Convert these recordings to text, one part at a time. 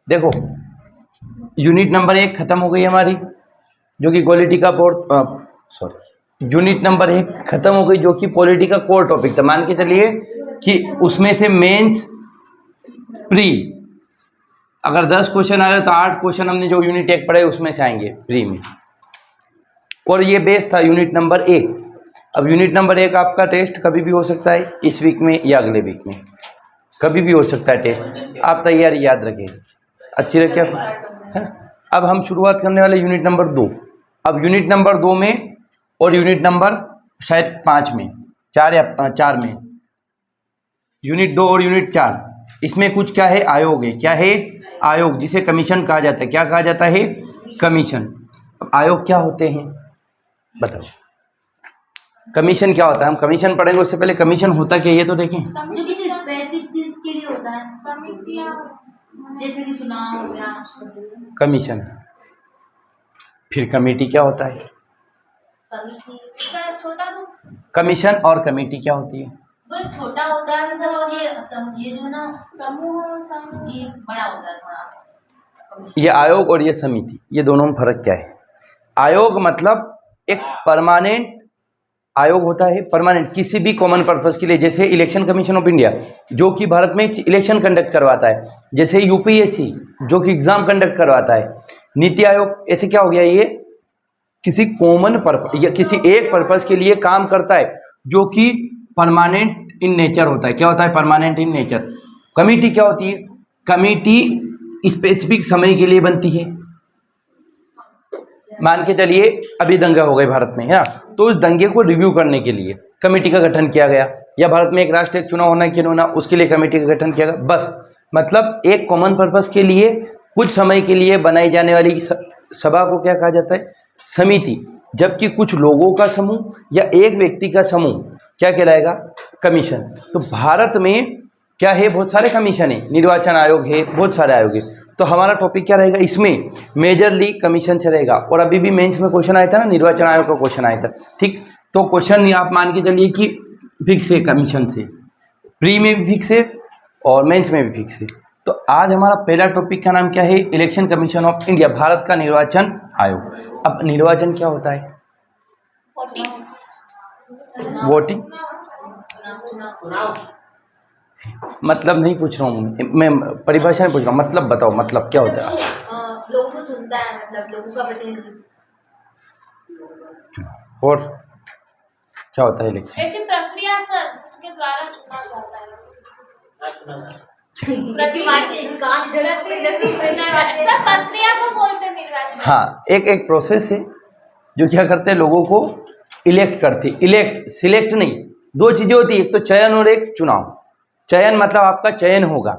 देखो unit number 1 खत्म हो गई हमारी, जो कि पॉलिटिका यूनिट नंबर 1 खत्म हो गई, जो कि पॉलिटी का कोर टॉपिक था। मान के चलिए कि उसमें से मेंस प्री अगर 10 क्वेश्चन आ रहे तो 8 क्वेश्चन हमने जो यूनिट 1 पढ़े उसमें से आएंगे प्री में, और ये बेस था यूनिट नंबर 1। अब यूनिट नंबर 1 आपका टेस्ट कभी भी हो सकता है, इस वीक में या अगले वीक में, कभी भी हो सकता है टेस्ट। आप तैयारी याद रखें, अच्छी रखें आप, है। अब हम शुरुआत करने वाले यूनिट नंबर 2। अब यूनिट नंबर 2 में और यूनिट नंबर शायद 5 में, 4 में, यूनिट 2 और यूनिट 4, इसमें कुछ क्या है, आयोग है। क्या है? आयोग, जिसे कमीशन कहा जाता है। क्या कहा जाता है? कमीशन। अब आयोग क्या होते हैं बताओ, कमीशन क्या होता है? हम कमीशन पढ़ेंगे, उससे पहले कमीशन होता क्या ये तो देखें। जो किसी स्पेसिफिक चीज के लिए होता है, समितियां, जैसे कि चुनाव हो गया, कमीशन। फिर कमेटी क्या होता है? समिति छोटा कमीशन और कमेटी क्या होती है? वो छोटा होता है, मतलब, और ये जो है ना समूह, ये बड़ा होता है थोड़ा। ये आयोग और ये समिति, ये दोनों में फर्क क्या है? आयोग मतलब एक परमानेंट आयोग होता है, परमानेंट, किसी भी कॉमन पर्पस के लिए। जैसे इलेक्शन कमीशन ऑफ इंडिया जो कि भारत में इलेक्शन कंडक्ट करवाता है, जैसे यूपीएससी जो कि एग्जाम कंडक्ट करवाता है, नीति आयोग, ऐसे क्या हो गया, ये किसी कॉमन पर्पस या किसी एक पर्पस के लिए काम करता है, जो कि परमानेंट इन नेचर होता है। क्या होता है? Permanent in nature. कमेटी क्या होती है? कमेटी स्पेसिफिक समय के लिए बनती है। मान के चलिए अभी दंगा हो गए भारत में, है ना, तो उस दंगे को रिव्यू करने के लिए कमेटी का गठन किया गया, या भारत में एक राष्ट्रीय चुनाव होना कि नहीं होना, उसके लिए कमेटी का गठन किया गया। बस मतलब एक कॉमन पर्पस के लिए कुछ समय के लिए बनाई जाने वाली सभा को क्या कहा जाता है? समिति। जबकि कुछ लोगों का समूह या एक व्यक्ति का समूह क्या कहलाएगा? कमीशन। तो भारत में क्या है? बहुत सारे कमीशन है, निर्वाचन आयोग है, बहुत सारे आयोग है। तो हमारा टॉपिक क्या रहेगा इसमें? मेजरली कमीशन से रहेगा। और अभी भी मेंस में क्वेश्चन आया था ना, निर्वाचन आयोग का क्वेश्चन आया था, ठीक। तो क्वेश्चन आप मान के चलिए कि फिक्स है कमीशन से, प्री में भी फिक्स है और मेंस में भी फिक्स है। तो आज हमारा पहला टॉपिक का नाम क्या है? Election commission of India, Bharat का निर्वाचन आयोग। अब निर्वाचन क्या होता है? वोटिंग। मतलब नहीं पूछ रहा हूँ मैं, परिभाषा नहीं पूछ रहा हूँ, मतलब बताओ, मतलब क्या होता है? लोगों को चुनता है, मतलब लोगों का प्रतिनिधि। और क्या होता है इलेक्शन? ऐसी प्रक्रिया सर जिसके द्वारा चुना जाता है। प्रक्रिया को बोलते हैं निर्वाचन। हाँ, एक प्रोसेस है जो क्या करते हैं, लोगों को इलेक्ट करते। इलेक्ट, सिलेक्ट नहीं, दो चीजें होती है, एक तो चयन और एक चुनाव। चयन मतलब आपका चयन होगा,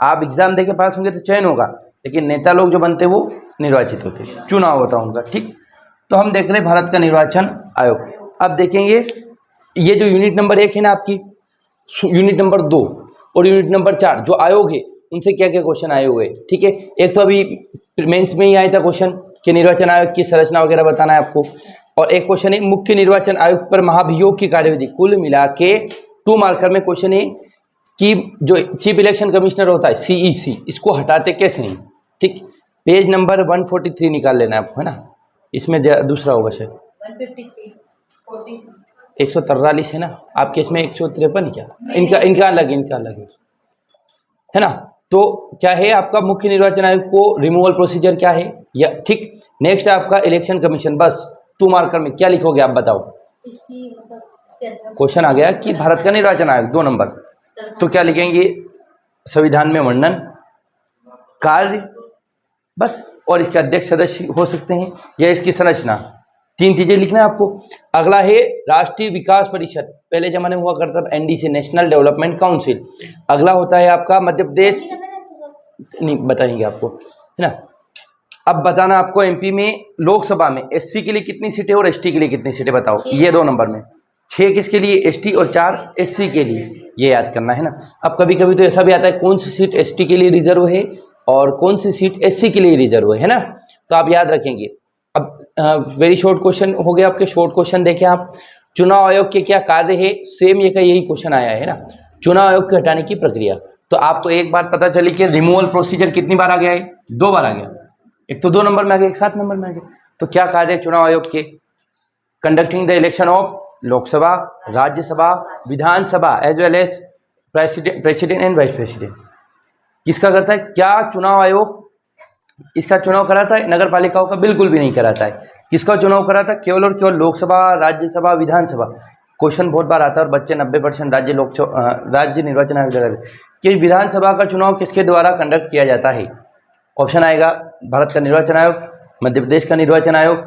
आप एग्जाम देके पास होंगे तो चयन होगा, लेकिन नेता लोग जो बनते वो निर्वाचित होते, चुनाव होता उनका, ठीक। तो हम देख रहे हैं भारत का निर्वाचन आयोग। अब देखेंगे ये जो यूनिट नंबर 1 है ना आपकी, यूनिट नंबर 2 और यूनिट नंबर 4 जो आयोग है उनसे क्या क्या क्वेश्चन आए हुए, ठीक है। एक तो अभी मेंस में ही आया था क्वेश्चन कि निर्वाचन आयोग की संरचना वगैरह बताना है आपको, और एक क्वेश्चन है मुख्य निर्वाचन आयुक्त पर महाभियोग की कार्यविधि। कुल मिला के 2 मार्कर में क्वेश्चन है कि जो चीफ इलेक्शन कमिश्नर होता है CEC, इसको हटाते कैसे नहीं, ठीक। पेज नंबर 143 निकाल लेना है आपको, है ना, इसमें दूसरा होगा शायद 143 है ना आपके, इसमें 153 क्या, इनका अलग है ना। तो क्या है आपका मुख्य निर्वाचन आयोग को रिमूवल प्रोसीजर क्या है, या ठीक। नेक्स्ट है आपका इलेक्शन कमीशन, बस 2 मार्कर में क्या लिखोगे आप बताओ। क्वेश्चन आ गया कि भारत का निर्वाचन आयोग 2 नंबर, तो क्या लिखेंगे? संविधान में वर्णन, कार्य, बस, और इसके अध्यक्ष सदस्य हो सकते हैं, या इसकी संरचना। 3 चीजें लिखना है आपको। अगला है राष्ट्रीय विकास परिषद, पहले जमाने में हुआ करता था NDC, नेशनल डेवलपमेंट काउंसिल। अगला होता है आपका मध्य प्रदेश, नहीं बताएंगे आपको, है ना। अब बताना आपको MP में लोकसभा में SC के लिए कितनी सीटें और ST के लिए कितनी सीटें बताओ। ये 2 नंबर में 6 किसके लिए? ST, और 4 SC के लिए, ये याद करना है ना। अब कभी कभी तो ऐसा भी आता है कौन सी सीट ST के लिए रिजर्व है और कौन सी सीट SC के लिए रिजर्व है ना, तो आप याद रखेंगे। अब वेरी शॉर्ट क्वेश्चन हो गया आपके, शॉर्ट क्वेश्चन देखें आप। चुनाव आयोग के क्या कार्य है, सेम ये का यही क्वेश्चन आया है ना। चुनाव आयोग के हटाने की प्रक्रिया, तो आपको एक बात पता चली कि रिमूवल प्रोसीजर कितनी बार आ गया है? 2 बार आ गया। एक तो 2 नंबर में आ गया, एक 7 नंबर में आ गया। तो क्या कार्य है चुनाव आयोग के? Conducting the election of Lok Sabha, Rajya Sabha, Vidhan Sabha as well as president and vice president. किसका करता है? क्या चुनाव आयोग इसका चुनाव कराता है? नगर पालिकाओं का बिल्कुल भी नहीं कराता है। किसका चुनाव कराता है? केवल और केवल लोकसभा, राज्यसभा, विधानसभा। क्वेश्चन बहुत बार आता है और बच्चे 90% राज्य निर्वाचन आयोग लगा देते कि विधानसभा का चुनाव किसके द्वारा कंडक्ट किया जाता है? ऑप्शन आएगा भारत का निर्वाचन आयोग, मध्य प्रदेश का निर्वाचन आयोग,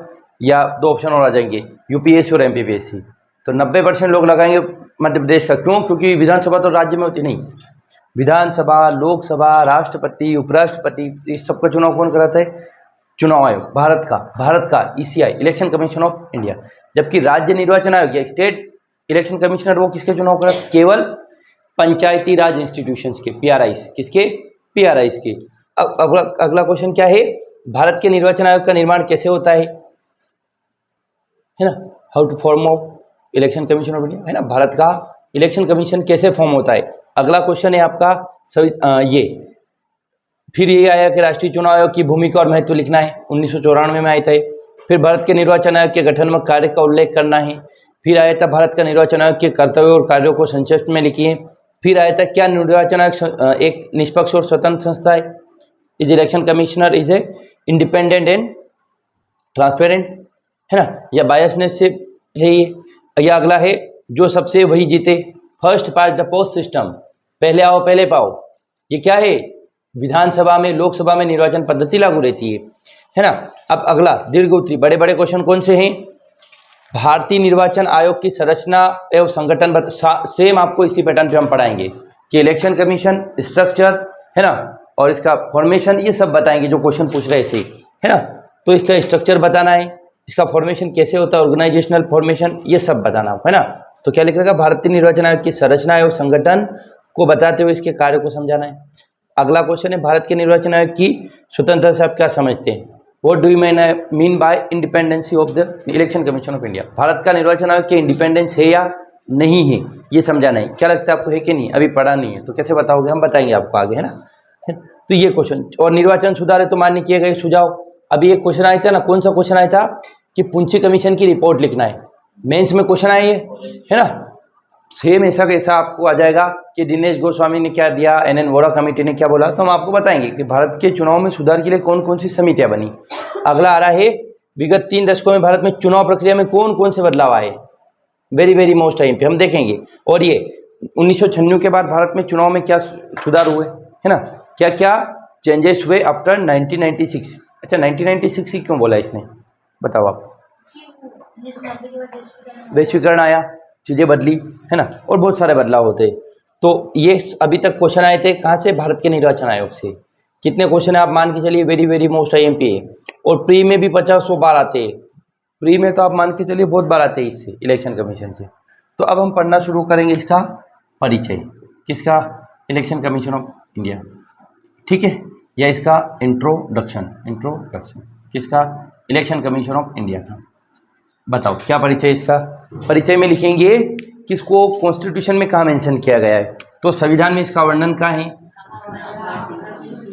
या 2 ऑप्शन और आ जाएंगे यूपीएससी और एमपीपीएससी। तो 90% लोग लगाएंगे मध्य प्रदेश का। क्यों? क्योंकि विधानसभा तो राज्य में होती नहीं। विधानसभा, लोकसभा, राष्ट्रपति, उपराष्ट्रपति, इस सबका चुनाव कौन कराता है? चुनाव आयोग, भारत का ECI, election commission of India. जबकि राज्य निर्वाचन आयोग या स्टेट इलेक्शन कमिश्नर वो किसके चुनाव कराता है? केवल पंचायती राज इंस्टीट्यूशंस के, पीआरआईस। किसके? पीआरआईस के। अब अगला क्वेश्चन क्या है? भारत के निर्वाचन आयोग का निर्माण कैसे होता है ना? How to form of election commission of India, है ना? भारत का इलेक्शन कमीशन कैसे फॉर्म होता है? अगला क्वेश्चन है आपका ये। फिर ये आया कि राष्ट्रीय चुनाव आयोग की भूमिका और महत्व लिखना है, 1994 में आया था। फिर भारत के निर्वाचन आयोग के गठन में कार्य का उल्लेख करना है। फिर आया था भारत का निर्वाचन आयोग के कर्तव्य और कार्यों को संक्षिप्त में लिखिए। फिर आया था क्या निर्वाचन आयोग एक निष्पक्ष और स्वतंत्र संस्था है? Is election commissioner is a independent and transparent, है ना, या बायसनेस से है ये? या अगला है जो सबसे वही जीते, first pass the post system, पहले आओ पहले पाओ। ये क्या है? विधानसभा में, लोकसभा में निर्वाचन पद्धति लागू रहती है ना। अब अगला दीर्घ उत्तरी बड़े बड़े क्वेश्चन कौन से हैं? भारतीय निर्वाचन आयोग की संरचना एवं संगठन सेम आपको इसी पैटर्न पे हम पढ़ाएंगे कि इलेक्शन कमीशन, स्ट्रक्चर, है ना, और इसका फॉर्मेशन, ये सब बताएंगे जो क्वेश्चन पूछ रहे थे, है ना। तो इसका स्ट्रक्चर बताना है, इसका फॉर्मेशन कैसे होता है, ऑर्गेनाइजेशनल फॉर्मेशन, ये सब बताना है ना। तो क्या लिखेगा? भारतीय निर्वाचन आयोग की संरचना एवं संगठन को बताते हुए इसके कार्य को समझाना है। अगला क्वेश्चन है भारत के निर्वाचन आयोग की स्वतंत्रता से आप क्या समझते हैं? What do you mean by independency of the election commission of India? Bharat का निर्वाचन आयोग की इंडिपेंडेंस है या नहीं है, ये समझाना है। क्या लगता है आपको, है कि नहीं? अभी पढ़ा नहीं है तो कैसे बताओगे? हम बताएंगे आपको आगे, है ना। तो ये क्वेश्चन, और निर्वाचन सुधार है तो मान्य किए गए सुझाव। अभी एक क्वेश्चन आया था ना, कौन सा क्वेश्चन आया था कि पुंछी कमीशन की रिपोर्ट लिखना है। मेंस में क्वेश्चन आए है ना। सेम ऐसा कैसा आपको आ जाएगा कि दिनेश गोस्वामी ने क्या दिया, एनएन वोरा कमेटी ने क्या बोला, तो हम आपको बताएंगे कि भारत के चुनाव में सुधार के लिए कौन कौन सी समितियां बनी। अगला आ रहा है विगत 3 दशकों में भारत में चुनाव प्रक्रिया में कौन कौन से बदलाव आए, वेरी वेरी मोस्ट टाइम पे हम देखेंगे। और ये 1996 के बाद भारत में चुनाव में क्या सुधार हुए, है ना, क्या क्या चेंजेस हुए आफ्टर 1996। अच्छा 1996 ही क्यों बोला इसने, बताओ आप? वैश्वीकरण आया, चीज़ें बदली, है ना, और बहुत सारे बदलाव होते। तो ये अभी तक क्वेश्चन आए थे कहाँ से? भारत के निर्वाचन आयोग से। कितने क्वेश्चन है आप मान के चलिए, वेरी वेरी मोस्ट आईएमपी है। और प्री में भी 50-100 बार आते हैं। प्री में तो आप मान के चलिए बहुत बार आते हैं इससे, इलेक्शन कमीशन से। तो अब हम पढ़ना शुरू करेंगे इसका परिचय, किसका? इलेक्शन कमीशन ऑफ इंडिया, ठीक है, या इसका इंट्रोडक्शन किसका? इलेक्शन कमीशन ऑफ इंडिया का। बताओ क्या परिचय इसका? परिचय में लिखेंगे किसको, कॉन्स्टिट्यूशन में कहाँ मेंशन किया गया है, तो संविधान में इसका वर्णन कहाँ है।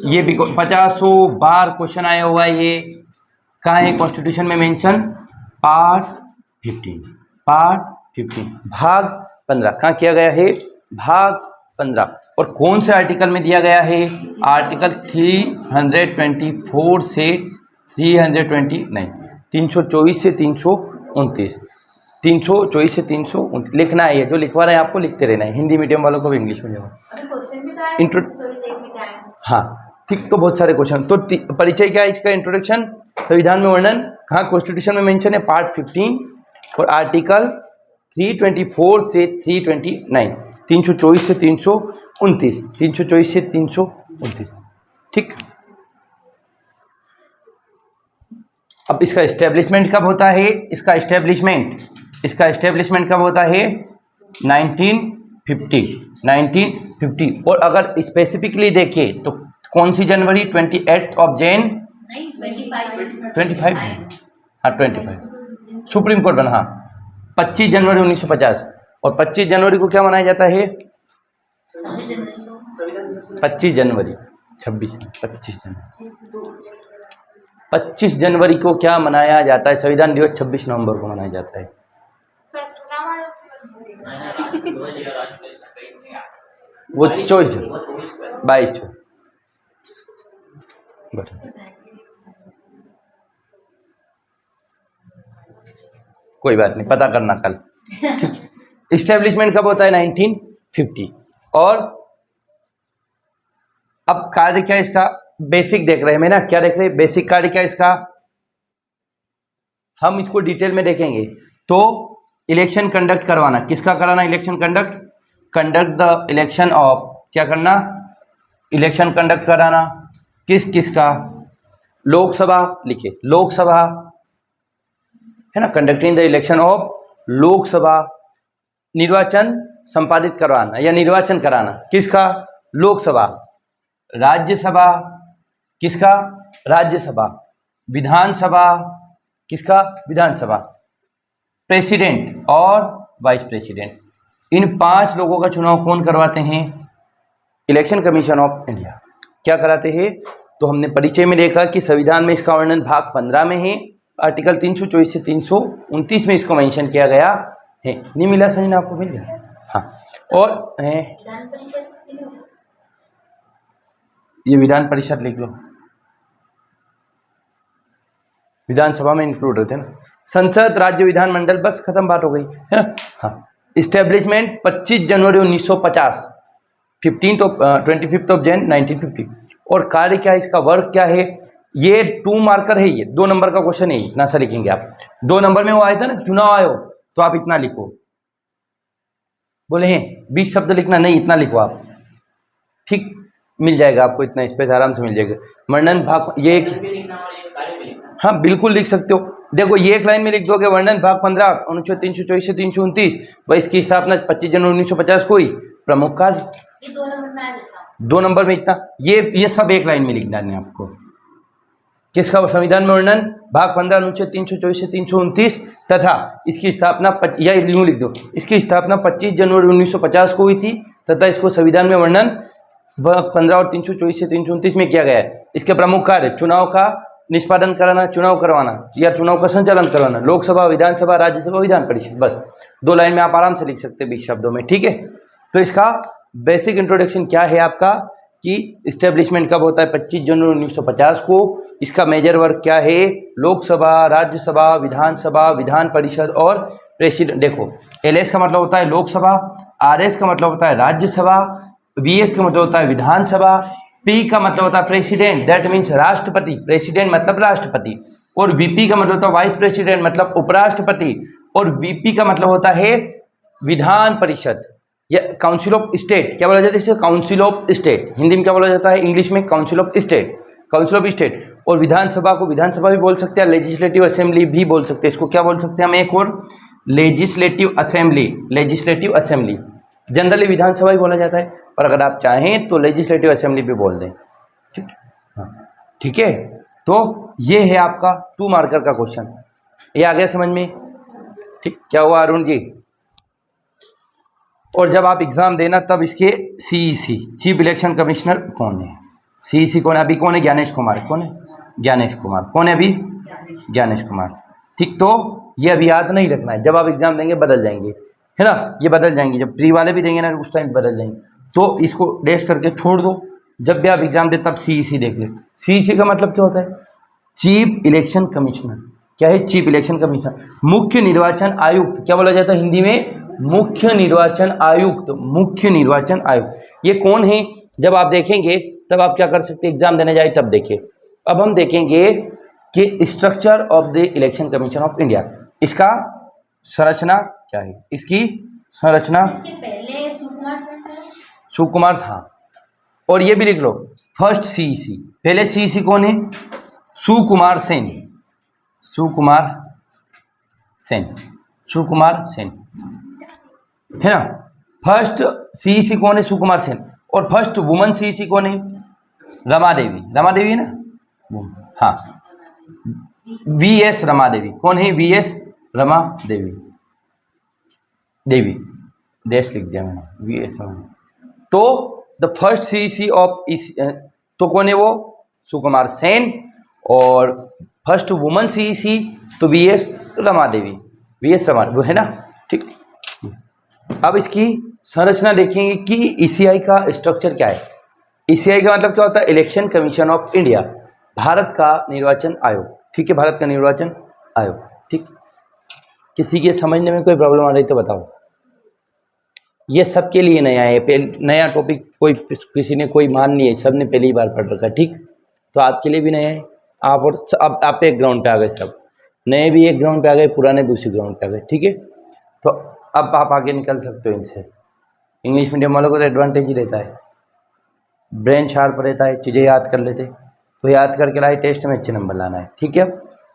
ये भी 50 बार क्वेश्चन आया हुआ है, ये कहाँ है कॉन्स्टिट्यूशन में मेंशन? पार्ट 15 भाग 15 कहाँ किया गया है? भाग 15। और कौन से आर्टिकल में दिया गया है? आर्टिकल 324 से 329, 324 से 329, 324 से 329 लिखना है। ये जो लिखवा रहे हैं आपको लिखते रहना है, हिंदी मीडियम वालों को भी इंग्लिश मीडियम। हाँ ठीक, तो बहुत सारे क्वेश्चन। तो परिचय क्या है इसका? इंट्रोडक्शन, संविधान में वर्णन, कहाँ कॉन्स्टिट्यूशन में मेंशन है? पार्ट 15 और आर्टिकल 324 से 329, 324 से 329, 324 से 329, ठीक। अब इसका एस्टेब्लिशमेंट कब होता है? इसका एस्टेब्लिशमेंट कब होता है? 1950। और अगर स्पेसिफिकली देखें तो कौन सी जनवरी? 28 ऑफ जैन, 25, हाँ 25 सुप्रीम कोर्ट बना, हाँ 25 जनवरी 1950। और 25 जनवरी को क्या मनाया जाता है? 25 जनवरी 25 जनवरी को क्या मनाया जाता है? संविधान दिवस 26 नवंबर को मनाया जाता है। सर चुनाव आयोग वो 22 बस। कोई बात नहीं, पता करना कल। ठीक। इस्टेब्लिशमेंट कब होता है? 1950। और अब कार्य क्या इसका? बेसिक देख रहे हैं ना, क्या देख रहे हैं? बेसिक कार्य क्या इसका? हम इसको डिटेल में देखेंगे। तो इलेक्शन कंडक्ट करवाना, किसका कराना? Election conduct the election of, क्या करना? इलेक्शन कंडक्ट कराना किसका? लोकसभा, लिखे लोकसभा है ना, conducting the election of Lok Sabha. निर्वाचन संपादित करवाना या निर्वाचन कराना किसका? लोकसभा। राज्यसभा किसका? राज्यसभा। विधानसभा किसका? विधानसभा। प्रेसिडेंट और वाइस प्रेसिडेंट, इन 5 लोगों का चुनाव कौन करवाते हैं? Election commission of India. क्या कराते हैं? तो हमने परिचय में देखा कि संविधान में इसका वर्णन भाग 15 में है, आर्टिकल 324 से 329 में इसको मेंशन किया गया है। नहीं मिला संजना आपको? मिल गया? हाँ। और विधान परिषद ये विधान परिषद लिख लो, विधानसभा में इंक्लूड होते हैं ना। संसद, राज्य विधानमंडल, बस खत्म, बात हो गई है ना। हाँ। Establishment 25 January 1950, 25 of Jain 1950। और कार्य क्या है इसका? वर्क क्या है? ये 2 मार्कर है, ये 2 नंबर का क्वेश्चन है, इतना सा लिखेंगे आप। 2 नंबर में वो आया था ना चुनाव आयोग, तो आप इतना लिखो। बोले हैं 20 शब्द लिखना, नहीं इतना लिखो आप, ठीक मिल जाएगा आपको, इतना स्पेस आराम से मिल जाएगा। वर्णन भाग ये हाँ बिल्कुल लिख सकते हो। देखो ये एक लाइन में लिख दोगे, वर्णन भाग 15 अनुच्छेद 324 से 329, वह इसकी स्थापना 25 जनवरी 1950 को हुई। प्रमुख कार्य ये 2 नंबर में आया था। 2 नंबर में इतना, ये सब एक लाइन में लिखना है आपको। किसका? संविधान में वर्णन भाग 15 अनुच्छेद 324 से 329 तथा इसकी स्थापना या यूं लिख दो, इसकी स्थापना 25 जनवरी 1950 को हुई थी तथा इसको संविधान में वर्णन भाग 15 और 324 से 329 में किया गया है। इसके प्रमुख कार्य चुनाव का निष्पादन कराना, चुनाव करवाना या चुनाव का संचालन करवाना, लोकसभा, विधानसभा, राज्यसभा, विधान परिषद। बस 2 लाइन में आप आराम से लिख सकते हैं 20 शब्दों में, ठीक है। तो इसका बेसिक इंट्रोडक्शन क्या है आपका कि इस्टेब्लिशमेंट कब होता है? 25 जनवरी 1950 को। इसका मेजर वर्क क्या है? लोकसभा, राज्यसभा, विधानसभा, विधान परिषद और प्रेसिडेंट। देखो LS का मतलब होता है लोकसभा, RS का मतलब होता है राज्यसभा, VS का मतलब होता है विधानसभा, P का मतलब होता है प्रेसिडेंट, दैट मीन्स राष्ट्रपति, प्रेसिडेंट मतलब राष्ट्रपति, और VP का मतलब होता है वाइस प्रेसिडेंट मतलब उपराष्ट्रपति, और VP का मतलब होता है विधान परिषद या काउंसिल ऑफ स्टेट। क्या बोला जाता है इसे? Council of state. हिंदी में क्या बोला जाता है? इंग्लिश में council of state, council of state. और विधानसभा को विधानसभा भी बोल सकते हैं, लेजिस्लेटिव असेंबली भी बोल सकते हैं। इसको क्या बोल सकते हैं हम? एक और legislative assembly, legislative assembly. Generally विधानसभा ही बोला जाता है, और अगर आप चाहें तो लेजिस्लेटिव असेंबली भी बोल दें, ठीक। हाँ ठीक है। तो ये है आपका 2 मार्कर का क्वेश्चन, ये आ गया समझ में? ठीक। क्या हुआ अरुण जी? और जब आप एग्जाम देना तब इसके CEC, चीफ इलेक्शन कमिश्नर कौन है? CEC कौन है? अभी कौन है? ज्ञानेश कुमार। कौन है? ज्ञानेश कुमार। कौन है अभी? ज्ञानेश कुमार। ठीक। तो ये अभी याद नहीं रखना है, जब आप एग्जाम देंगे बदल जाएंगे, है ना, ये बदल जाएंगे। जब प्री वाले भी देंगे ना उस टाइम बदल जाएंगे, तो इसको डैश करके छोड़ दो। जब भी आप एग्जाम दे तब CEC देख ले। CEC का मतलब क्या होता है? Chief election commissioner. क्या है? चीफ इलेक्शन कमिश्नर, मुख्य निर्वाचन आयुक्त। क्या बोला जाता है हिंदी में? मुख्य निर्वाचन आयुक्त, मुख्य निर्वाचन आयुक्त। ये कौन है? जब आप देखेंगे तब आप क्या कर सकते हैं, एग्जाम देने जाए तब देखिए। अब हम देखेंगे कि structure of the election commission of India, इसका संरचना क्या है? इसकी संरचना इसके पहले सुकुमार सेन थे। सुकुमार, हाँ। और ये भी लिख लो, फर्स्ट CEC, पहले CEC कौन है? सुकुमार सेन, सुकुमार सेन, सुकुमार सेन, है ना। फर्स्ट CEC कौन है? सुकुमार सेन। और फर्स्ट वुमन CEC कौन है? रमा देवी। रमा देवी है ना, हाँ, VS रमा देवी। कौन है? VS रमा देवी, देवी देश लिख दिया मैंने, VS रमा। तो द फर्स्ट सीईसी ऑफ तो कौन है वो? सुकुमार सेन। और फर्स्ट वुमन सीईसी तो वीएस रमा देवी, वीएस रमा, वो है ना, ठीक। अब इसकी संरचना देखेंगे कि ईसीआई का स्ट्रक्चर क्या है। ईसीआई का मतलब क्या होता है? Election commission of India, Bharat का निर्वाचन आयोग, ठीक है, भारत का निर्वाचन आयोग, ठीक। किसी के समझने में कोई प्रॉब्लम आ रही तो बताओ। ये सबके लिए नया है, नया टॉपिक, कोई किसी ने कोई मान नहीं है, सब ने पहली बार पढ़ रखा है, ठीक। तो आपके लिए भी नया है, आप और अब आप एक ग्राउंड पे आ गए, सब नए भी एक ग्राउंड पे आ गए, पुराने दूसरी ग्राउंड पे आ गए, ठीक है। तो अब आप आगे निकल सकते हो इनसे। इंग्लिश मीडियम वालों को तो एडवांटेज ही रहता है, ब्रेन शार्प रहता है, चीज़ें याद कर लेते, तो याद करके लाए, टेस्ट में अच्छे नंबर लाना है, ठीक है।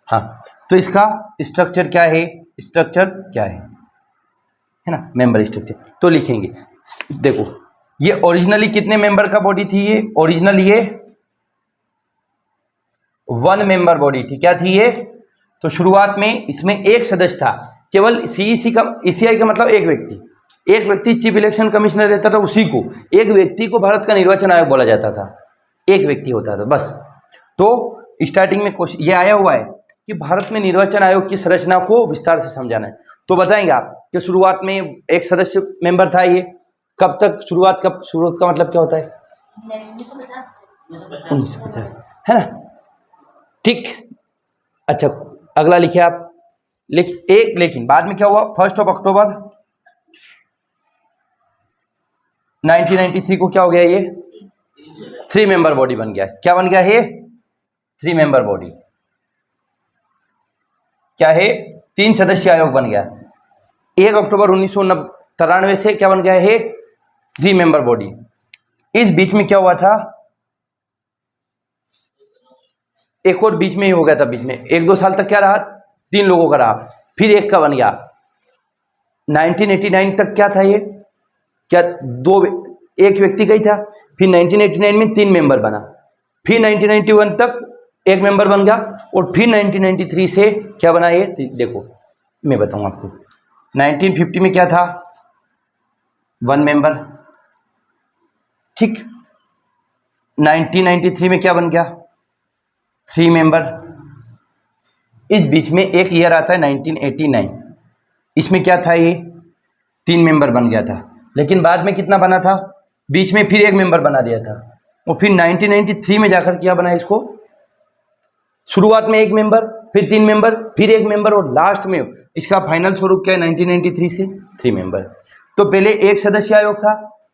हाँ, तो इसका स्ट्रक्चर क्या है? स्ट्रक्चर क्या है ना, मेंबर स्ट्रक्चर तो लिखेंगे। देखो ये ओरिजिनली कितने मेंबर का बॉडी थी? ये ओरिजिनल ये 1 मेंबर बॉडी थी। क्या थी ये? तो शुरुआत में इसमें एक सदस्य था, केवल सीईसी का, ईसीआई का मतलब एक व्यक्ति चीफ इलेक्शन कमिश्नर रहता था, उसी को, एक व्यक्ति को भारत का निर्वाचन आयोग बोला जाता था, एक व्यक्ति होता था बस। तो स्टार्टिंग में क्वेश्चन ये आया हुआ है कि भारत में निर्वाचन आयोग की संरचना को विस्तार से समझाना है, तो बताएंगे आप कि शुरुआत में एक सदस्य मेंबर था, ये कब तक शुरुआत का मतलब क्या होता है? 1950 है ना, ठीक। अच्छा अगला लिखिए आप, लेकिन बाद में क्या हुआ? 1 अक्टूबर 1993 को क्या हो गया? ये 3 मेंबर बॉडी बन गया। क्या बन गया है? 3 मेंबर बॉडी। क्या है? 3 सदस्यीय आयोग बन गया। 1 अक्टूबर 1993 से क्या बन गया है? 3 मेंबर बॉडी। इस बीच में क्या हुआ था? एक और बीच में ही हो गया था, बीच में 1-2 साल तक क्या रहा? 3 लोगों का रहा, फिर एक का बन गया। 1989 तक क्या था? ये क्या एक व्यक्ति का ही था, फिर 1989 में 3 मेंबर बना, फिर 1991 तक एक मेंबर बन गया, और फिर 1993 से क्या बना? ये देखो मैं बताऊं आपको। 1950 में क्या था? 1 मेंबर, ठीक। 1993 में क्या बन गया? 3 मेंबर। इस बीच में एक ईयर आता है 1989, इसमें क्या था? ये 3 मेंबर बन गया था, लेकिन बाद में कितना बना था? बीच में फिर एक मेंबर बना दिया था, और फिर 1993 में जाकर क्या बना इसको? शुरुआत में एक मेंबर, फिर 3 मेंबर, फिर एक मेंबर, और लास्ट में इसका फाइनल स्वरूप क्या है? 1993 से 3 मेंबर। तो पहले एक सदस्य आयोग था,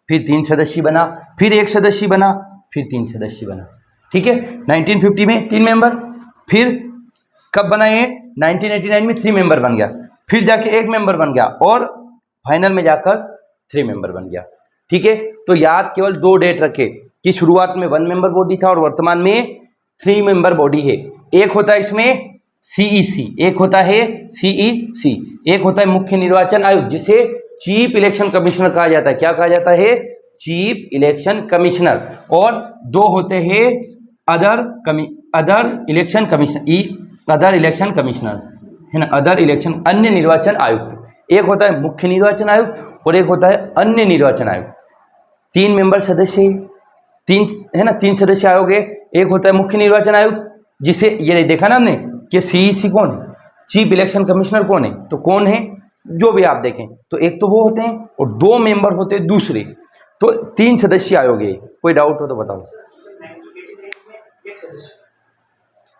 फिर 3 सदस्य बना, फिर एक सदस्य बना, फिर 3 सदस्य बना, ठीक है। 1950 में 3 मेंबर, फिर कब बना ये? 1989 में 3 मेंबर बन गया, फिर जाके एक मेंबर बन गया, और फाइनल में जाकर 3 मेंबर बन गया, ठीक है। तो याद केवल 2 डेट रखे कि शुरुआत में 1 मेंबर बॉडी था और वर्तमान में 3 मेंबर बॉडी है। एक होता है इसमें सीईसी, एक होता है सीईसी, एक होता है मुख्य निर्वाचन आयोग, जिसे चीफ इलेक्शन कमिश्नर कहा जाता है। क्या कहा जाता है? Chief election commissioner. और 2 होते हैं अदर इलेक्शन कमिश्नर, है ना, अदर इलेक्शन, अन्य निर्वाचन आयुक्त। एक होता है मुख्य निर्वाचन आयोग और एक होता है अन्य निर्वाचन आयोग। 3 मेंबर सदस्य, 3 है ना, 3 सदस्य आयोग है। एक होता है मुख्य निर्वाचन आयोग, जिसे ये देखा ना हमने कि सीईसी कौन है, चीफ इलेक्शन कमिश्नर कौन है, तो कौन है जो भी आप देखें, तो एक तो वो होते हैं और 2 मेंबर होते हैं दूसरे। तो 3 सदस्य आयोग है। कोई डाउट हो तो बताओ।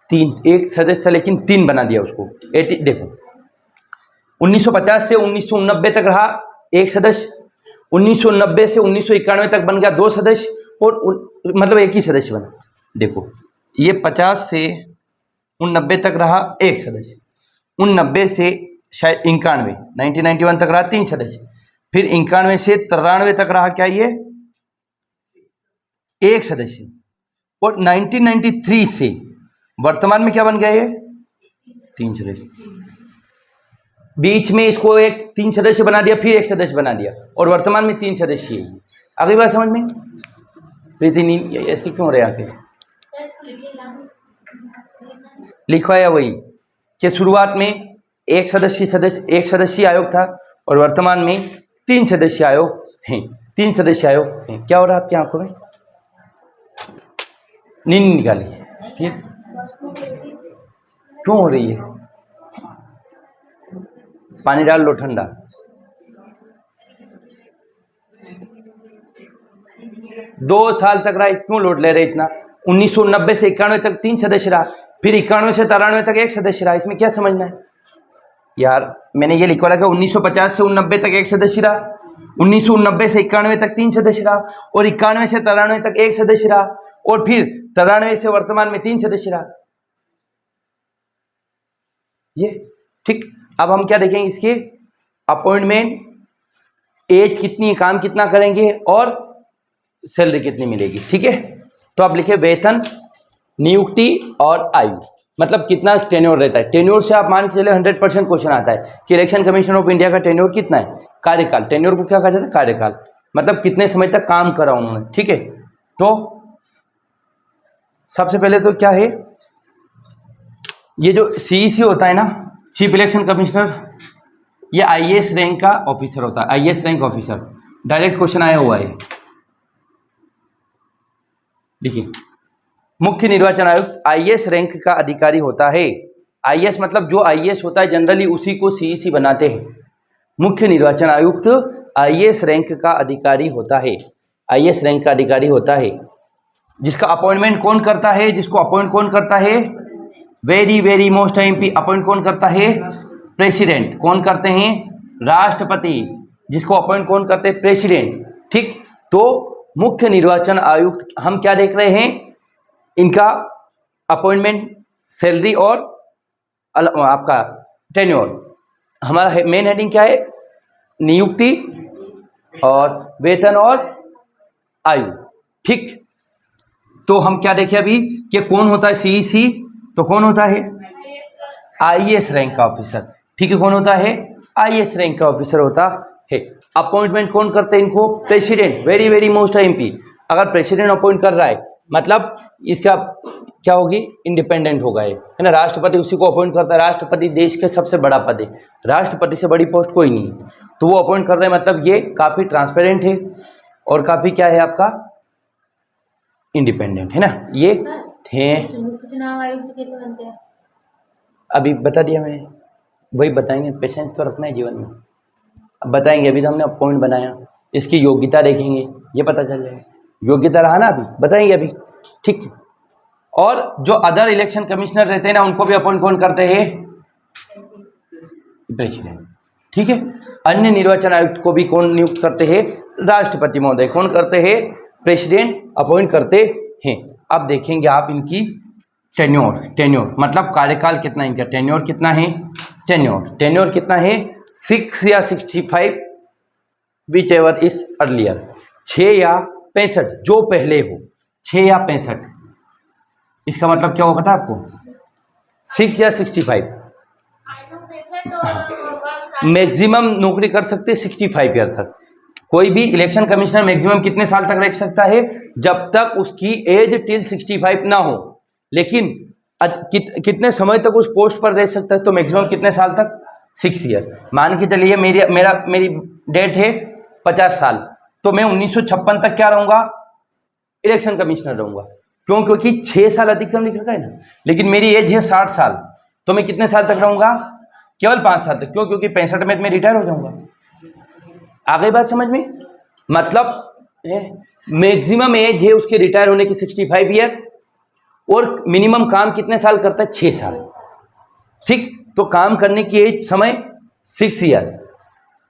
1 सदस्य था लेकिन 3 बना दिया उसको। देखो 1950 से 1990 तक रहा एक सदस्य, 1990 से 1991 तक बन गया 2 सदस्य, और मतलब एक ही सदस्य बना। देखो ये 50 से 89 तक रहा एक सदस्य, 89 से शायद 1991 तक रहा 3 सदस्य, फिर 91 से 93 तक रहा क्या? ये एक सदस्य, और 1993 से वर्तमान में क्या बन गया? ये 3 सदस्य। बीच में इसको एक 3 सदस्य बना दिया, फिर एक सदस्य बना दिया, और वर्तमान में 3 सदस्य है। अगली बात समझ में? प्रीति नहीं ऐसे क्यों रहे आके लिखवाया वही कि शुरुआत में एक सदस्य आयोग था और वर्तमान में 3 सदस्य आयोग हैं। 3 सदस्य आयोग हैं। क्या हो रहा है आपकी आंखों में? नींद निकाली फिर क्यों हो रही है? पानी डाल लो ठंडा। दो साल तक रहा, क्यों लोड ले रहे इतना? 1990 से 91 तक 3 सदस्य रहा, फिर 91 से 93 तक 1 सदस्य रहा। इसमें क्या समझना है यार? मैंने ये लिखवा रखा 1950 से 89 तक 1 सदस्य रहा, 1990 से 91 तक 3 सदस्य रहा, और 91 से 93 तक 1 सदस्य रहा, और फिर 93 से वर्तमान में 3 सदस्य रहा। ये ठीक। अब हम क्या देखेंगे? इसके अपॉइंटमेंट, एज कितनी, काम कितना करेंगे, और सैलरी कितनी मिलेगी। ठीक है, तो आप लिखे वेतन, नियुक्ति और आयु, मतलब कितना टेन्योर रहता है। टेन्योर से आप मान के चले 100% क्वेश्चन आता है कि इलेक्शन कमीशन ऑफ इंडिया का टेन्योर कितना है? कार्यकाल। टेन्योर को क्या कहा जाता है? कार्यकाल, मतलब कितने समय तक काम करा उन्होंने। ठीक है, तो सबसे पहले तो क्या है, ये जो सीईसी होता है ना, चीफ इलेक्शन कमिश्नर, ये आईएएस रैंक का ऑफिसर होता है। IAS rank officer, direct question आया हुआ है। देखिए, मुख्य निर्वाचन आयुक्त आईएएस रैंक का अधिकारी होता है। आईएएस मतलब जो आईएएस होता है जनरली उसी को सीईसी बनाते हैं। मुख्य निर्वाचन आयुक्त आईएएस रैंक का अधिकारी होता है। आईएएस रैंक का अधिकारी होता है, जिसका अपॉइंटमेंट कौन करता है? जिसको अपॉइंट कौन करता है? Very very most MP. Appoint कौन करता है? प्रेसिडेंट। कौन करते हैं? राष्ट्रपति। जिसको अपॉइंट कौन करते हैं? प्रेसिडेंट। ठीक, तो मुख्य निर्वाचन आयुक्त, हम क्या देख रहे हैं? इनका अपॉइंटमेंट, सैलरी और आपका टेन्योर। हमारा मेन हेडिंग क्या है? नियुक्ति और वेतन और आयु। ठीक, तो हम क्या देखें अभी कि कौन होता है सीईसी? तो कौन होता है? आईएएस रैंक का ऑफिसर। ठीक है, कौन होता है? आईएएस रैंक का ऑफिसर होता है। अपॉइंटमेंट कौन करते हैं इनको? President. Very very most MP. अगर प्रेसिडेंट अपॉइंट कर रहा है मतलब इसका क्या होगी? इंडिपेंडेंट होगा ये, है ना। राष्ट्रपति उसी को अपॉइंट करता है। राष्ट्रपति देश के सबसे बड़ा पद है, राष्ट्रपति से बड़ी पोस्ट कोई नहीं है, तो वो अपॉइंट कर रहे हैं, मतलब ये काफी ट्रांसपेरेंट है और काफी क्या है आपका? इंडिपेंडेंट, है ना। ये थे मुख्य चुनाव आयुक्त कैसे बनते हैं? अभी बता दिया मैंने, वही बताएंगे। पेशेंस तो रखना है जीवन में। अब बताएंगे, अभी तो हमने पॉइंट बनाया, इसकी योग्यता देखेंगे, ये पता चल जाएगा। योग्यता रहा ना, अभी बताएंगे अभी। ठीक, और जो अदर इलेक्शन कमिश्नर रहते हैं ना, उनको भी अपॉइंट कौन करते हैं? प्रेसिडेंट। ठीक है, अन्य निर्वाचन आयुक्त को भी कौन नियुक्त करते हैं? राष्ट्रपति महोदय। कौन करते हैं? प्रेसिडेंट अपॉइंट करते हैं। अब देखेंगे आप इनकी टेन्योर। टेन्योर मतलब कार्यकाल कितना इनका? टेन्योर कितना है? टेन्योर कितना है? 6 या 65, विच एवर इज अर्लियर। 6 या 65, जो पहले हो। 6 या 65, इसका मतलब क्या हो पता है आपको? 6 या 65। मैक्सिमम नौकरी कर सकते 65 ईयर तक। कोई भी इलेक्शन कमिश्नर मैक्सिमम कितने साल तक रह सकता है? जब तक उसकी एज टिल 65 ना हो। लेकिन कितने समय तक उस पोस्ट पर रह सकता है? तो मैक्सिमम कितने साल तक? 6 ईयर। मान के चलिए मेरी डेट है 50 साल, तो मैं 1956 तक क्या रहूंगा? इलेक्शन कमिश्नर रहूंगा। क्यों? क्योंकि 6 साल अधिकतम लिख रखा है ना। लेकिन मेरी एज है 60 साल, तो मैं कितने साल तक रहूंगा? केवल 5 साल तक। क्यों? क्योंकि 65 में मैं रिटायर हो जाऊंगा। आ गई बात समझ में? मतलब मैक्सिमम एज है उसके रिटायर होने की 65 ईयर, और मिनिमम काम कितने साल करता है? 6 साल। ठीक, तो काम करने की एज समय 6 ईयर,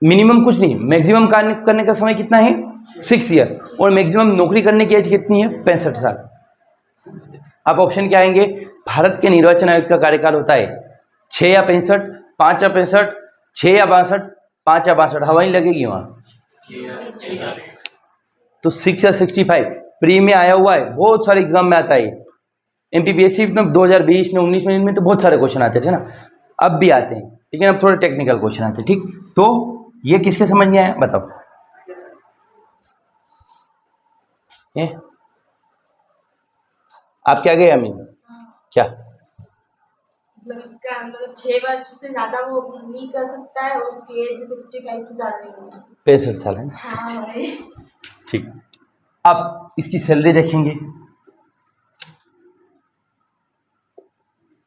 मिनिमम कुछ नहीं, मैक्सिमम काम करने का समय कितना है? 6 ईयर, और मैक्सिमम नौकरी करने की एज कितनी है? 65 साल। अब ऑप्शन क्या आएंगे? भारत के निर्वाचन आयोग का कार्यकाल होता है 6 या 65, 5 या 65, 6 या 62, 5 या 62। हवा नहीं लगेगी वहां, तो 6 या 65 प्री में आया हुआ है, बहुत सारे एग्जाम में आता है। एमपीपीएससी में 2020 में 19 में तो बहुत सारे क्वेश्चन आते थे ना, अब भी आते हैं, लेकिन अब थोड़े टेक्निकल क्वेश्चन आते हैं। ठीक, तो ये किसके समझ में आया बताओ? आप क्या गए अमीन? क्या मतलब इसका मतलब 6 वर्ष से ज्यादा वो नहीं कर सकता है और उसकी एज 65 से ज्यादा नहीं होनी चाहिए। 65 साल है ना। हाँ भाई। ठीक, अब इसकी सैलरी देखेंगे।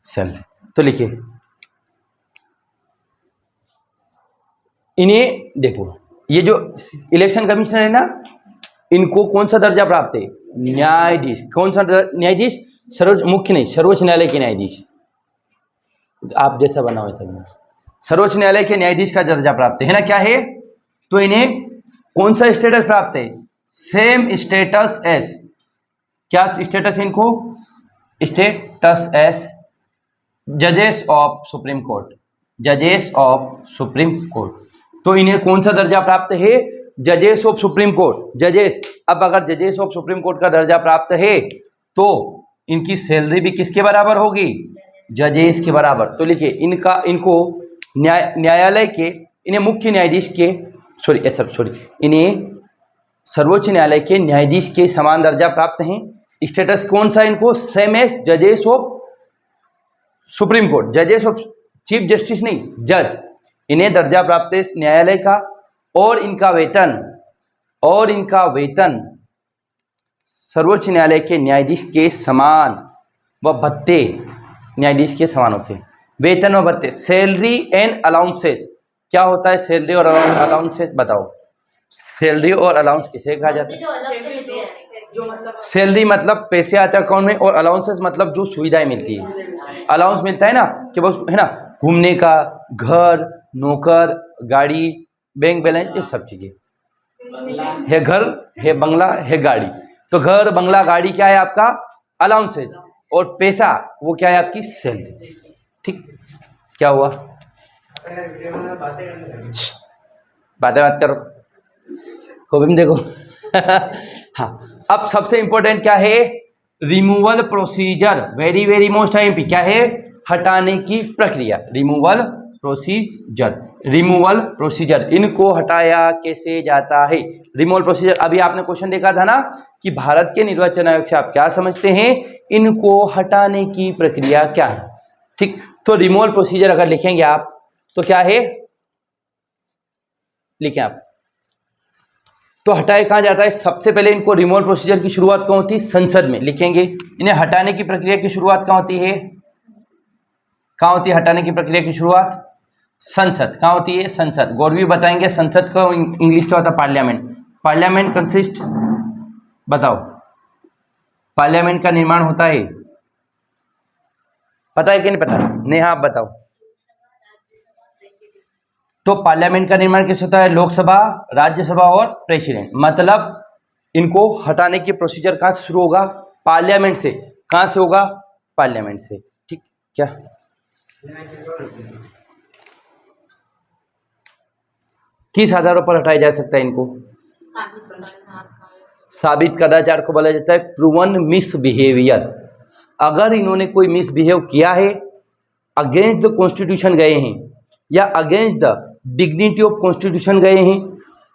सैलरी तो लिखिए, इन्हें देखो, ये जो इलेक्शन कमिश्नर है ना, इनको कौन सा दर्जा प्राप्त है? न्यायाधीश। कौन सा न्यायाधीश? सर्वोच्च, मुख्य नहीं, सर्वोच्च न्यायालय के न्यायाधीश। आप जैसा बनाओ वैसा बनाओ। सर्वोच्च न्यायालय के न्यायाधीश का दर्जा प्राप्त है ना। क्या है? तो इन्हें कौन सा स्टेटस प्राप्त है? Same status S. क्या स्टेटस है इनको? स्टेटस एस जजेस ऑफ सुप्रीम कोर्ट। जजेस ऑफ सुप्रीम कोर्ट। तो इन्हें कौन सा दर्जा प्राप्त है? जजेस ऑफ सुप्रीम कोर्ट। जजेस, अब अगर जजेस ऑफ सुप्रीम कोर्ट का दर्जा प्राप्त है तो इनकी सैलरी भी किसके बराबर होगी? जजेस के बराबर। तो लिखिए, इनको न्यायालय के, इन्हें मुख्य न्यायाधीश के, इन्हें सर्वोच्च न्यायालय के न्यायाधीश के समान दर्जा प्राप्त है। स्टेटस कौन सा इनको? सेम एज जजेस ऑफ सुप्रीम कोर्ट। जजेस ऑफ, चीफ जस्टिस नहीं, जज। इन्हें दर्जा प्राप्त है न्यायालय का, और इनका वेतन सर्वोच्च न्यायालय के न्यायाधीश के समान व भत्ते न्यायाधीश के समान होते हैं। वेतन व भत्ते, सैलरी एंड अलाउंसेस। क्या होता है सैलरी और अलाउंसेस? बताओ, सैलरी और अलाउंस किसे कहा जाता है? जो अलग से मिलते हैं। सैलरी मतलब पैसे आते हैं अकाउंट में, और अलाउंसेस मतलब जो सुविधाएं मिलती है। अलाउंस मिलता है ना, कि बस है ना, घूमने का, घर, नौकर, गाड़ी, बैंक बैलेंस, ये सब चीजें है। घर है, बंगला है, गाड़ी। तो घर, बंगला, गाड़ी क्या है आपका? अलाउंसेस। और पैसा वो क्या है? आपकी सैलरी। ठीक, क्या हुआ? बातें मत करो, को भी देखो। हाँ, अब सबसे इंपॉर्टेंट क्या है? Removal procedure. Very very most IMP. क्या है? हटाने की प्रक्रिया। Removal procedure. इनको हटाया कैसे जाता है? Removal procedure. अभी आपने क्वेश्चन देखा था ना कि भारत के निर्वाचन आयोग से आप क्या समझते हैं? इनको हटाने की प्रक्रिया क्या है? ठीक, तो रिमूवल प्रोसीजर अगर लिखेंगे आप तो क्या है? लिखें आप, तो हटाया कहाँ जाता है? सबसे पहले इनको रिमूवल प्रोसीजर की शुरुआत कहाँ होती है? संसद में। लिखेंगे, इन्हें हटाने की प्रक्रिया की शुरुआत कहाँ होती है? कहाँ होती है हटाने की प्रक्रिया की शुरुआत? संसद। कहाँ होती है? संसद। गौरवी बताएंगे संसद का इंग्लिश क्या होता है? पार्लियामेंट। पार्लियामेंट कंसिस्ट, बताओ, पार्लियामेंट का निर्माण होता है, पता है कि नहीं पता? नेहा आप बताओ। तो पार्लियामेंट का निर्माण किससे होता है? लोकसभा, राज्यसभा और प्रेसिडेंट। मतलब इनको हटाने की प्रोसीजर कहाँ से शुरू होगा? पार्लियामेंट से। कहाँ से होगा? पार्लियामेंट से। ठीक, क्या किस आधारों पर हटाया जा सकता है इनको? साबित कदाचार को बोला जाता है प्रूवन मिसबिहेवियर। अगर इन्होंने कोई मिसबिहेव किया है, अगेंस्ट द कॉन्स्टिट्यूशन गए हैं या against the dignity of constitution गए हैं,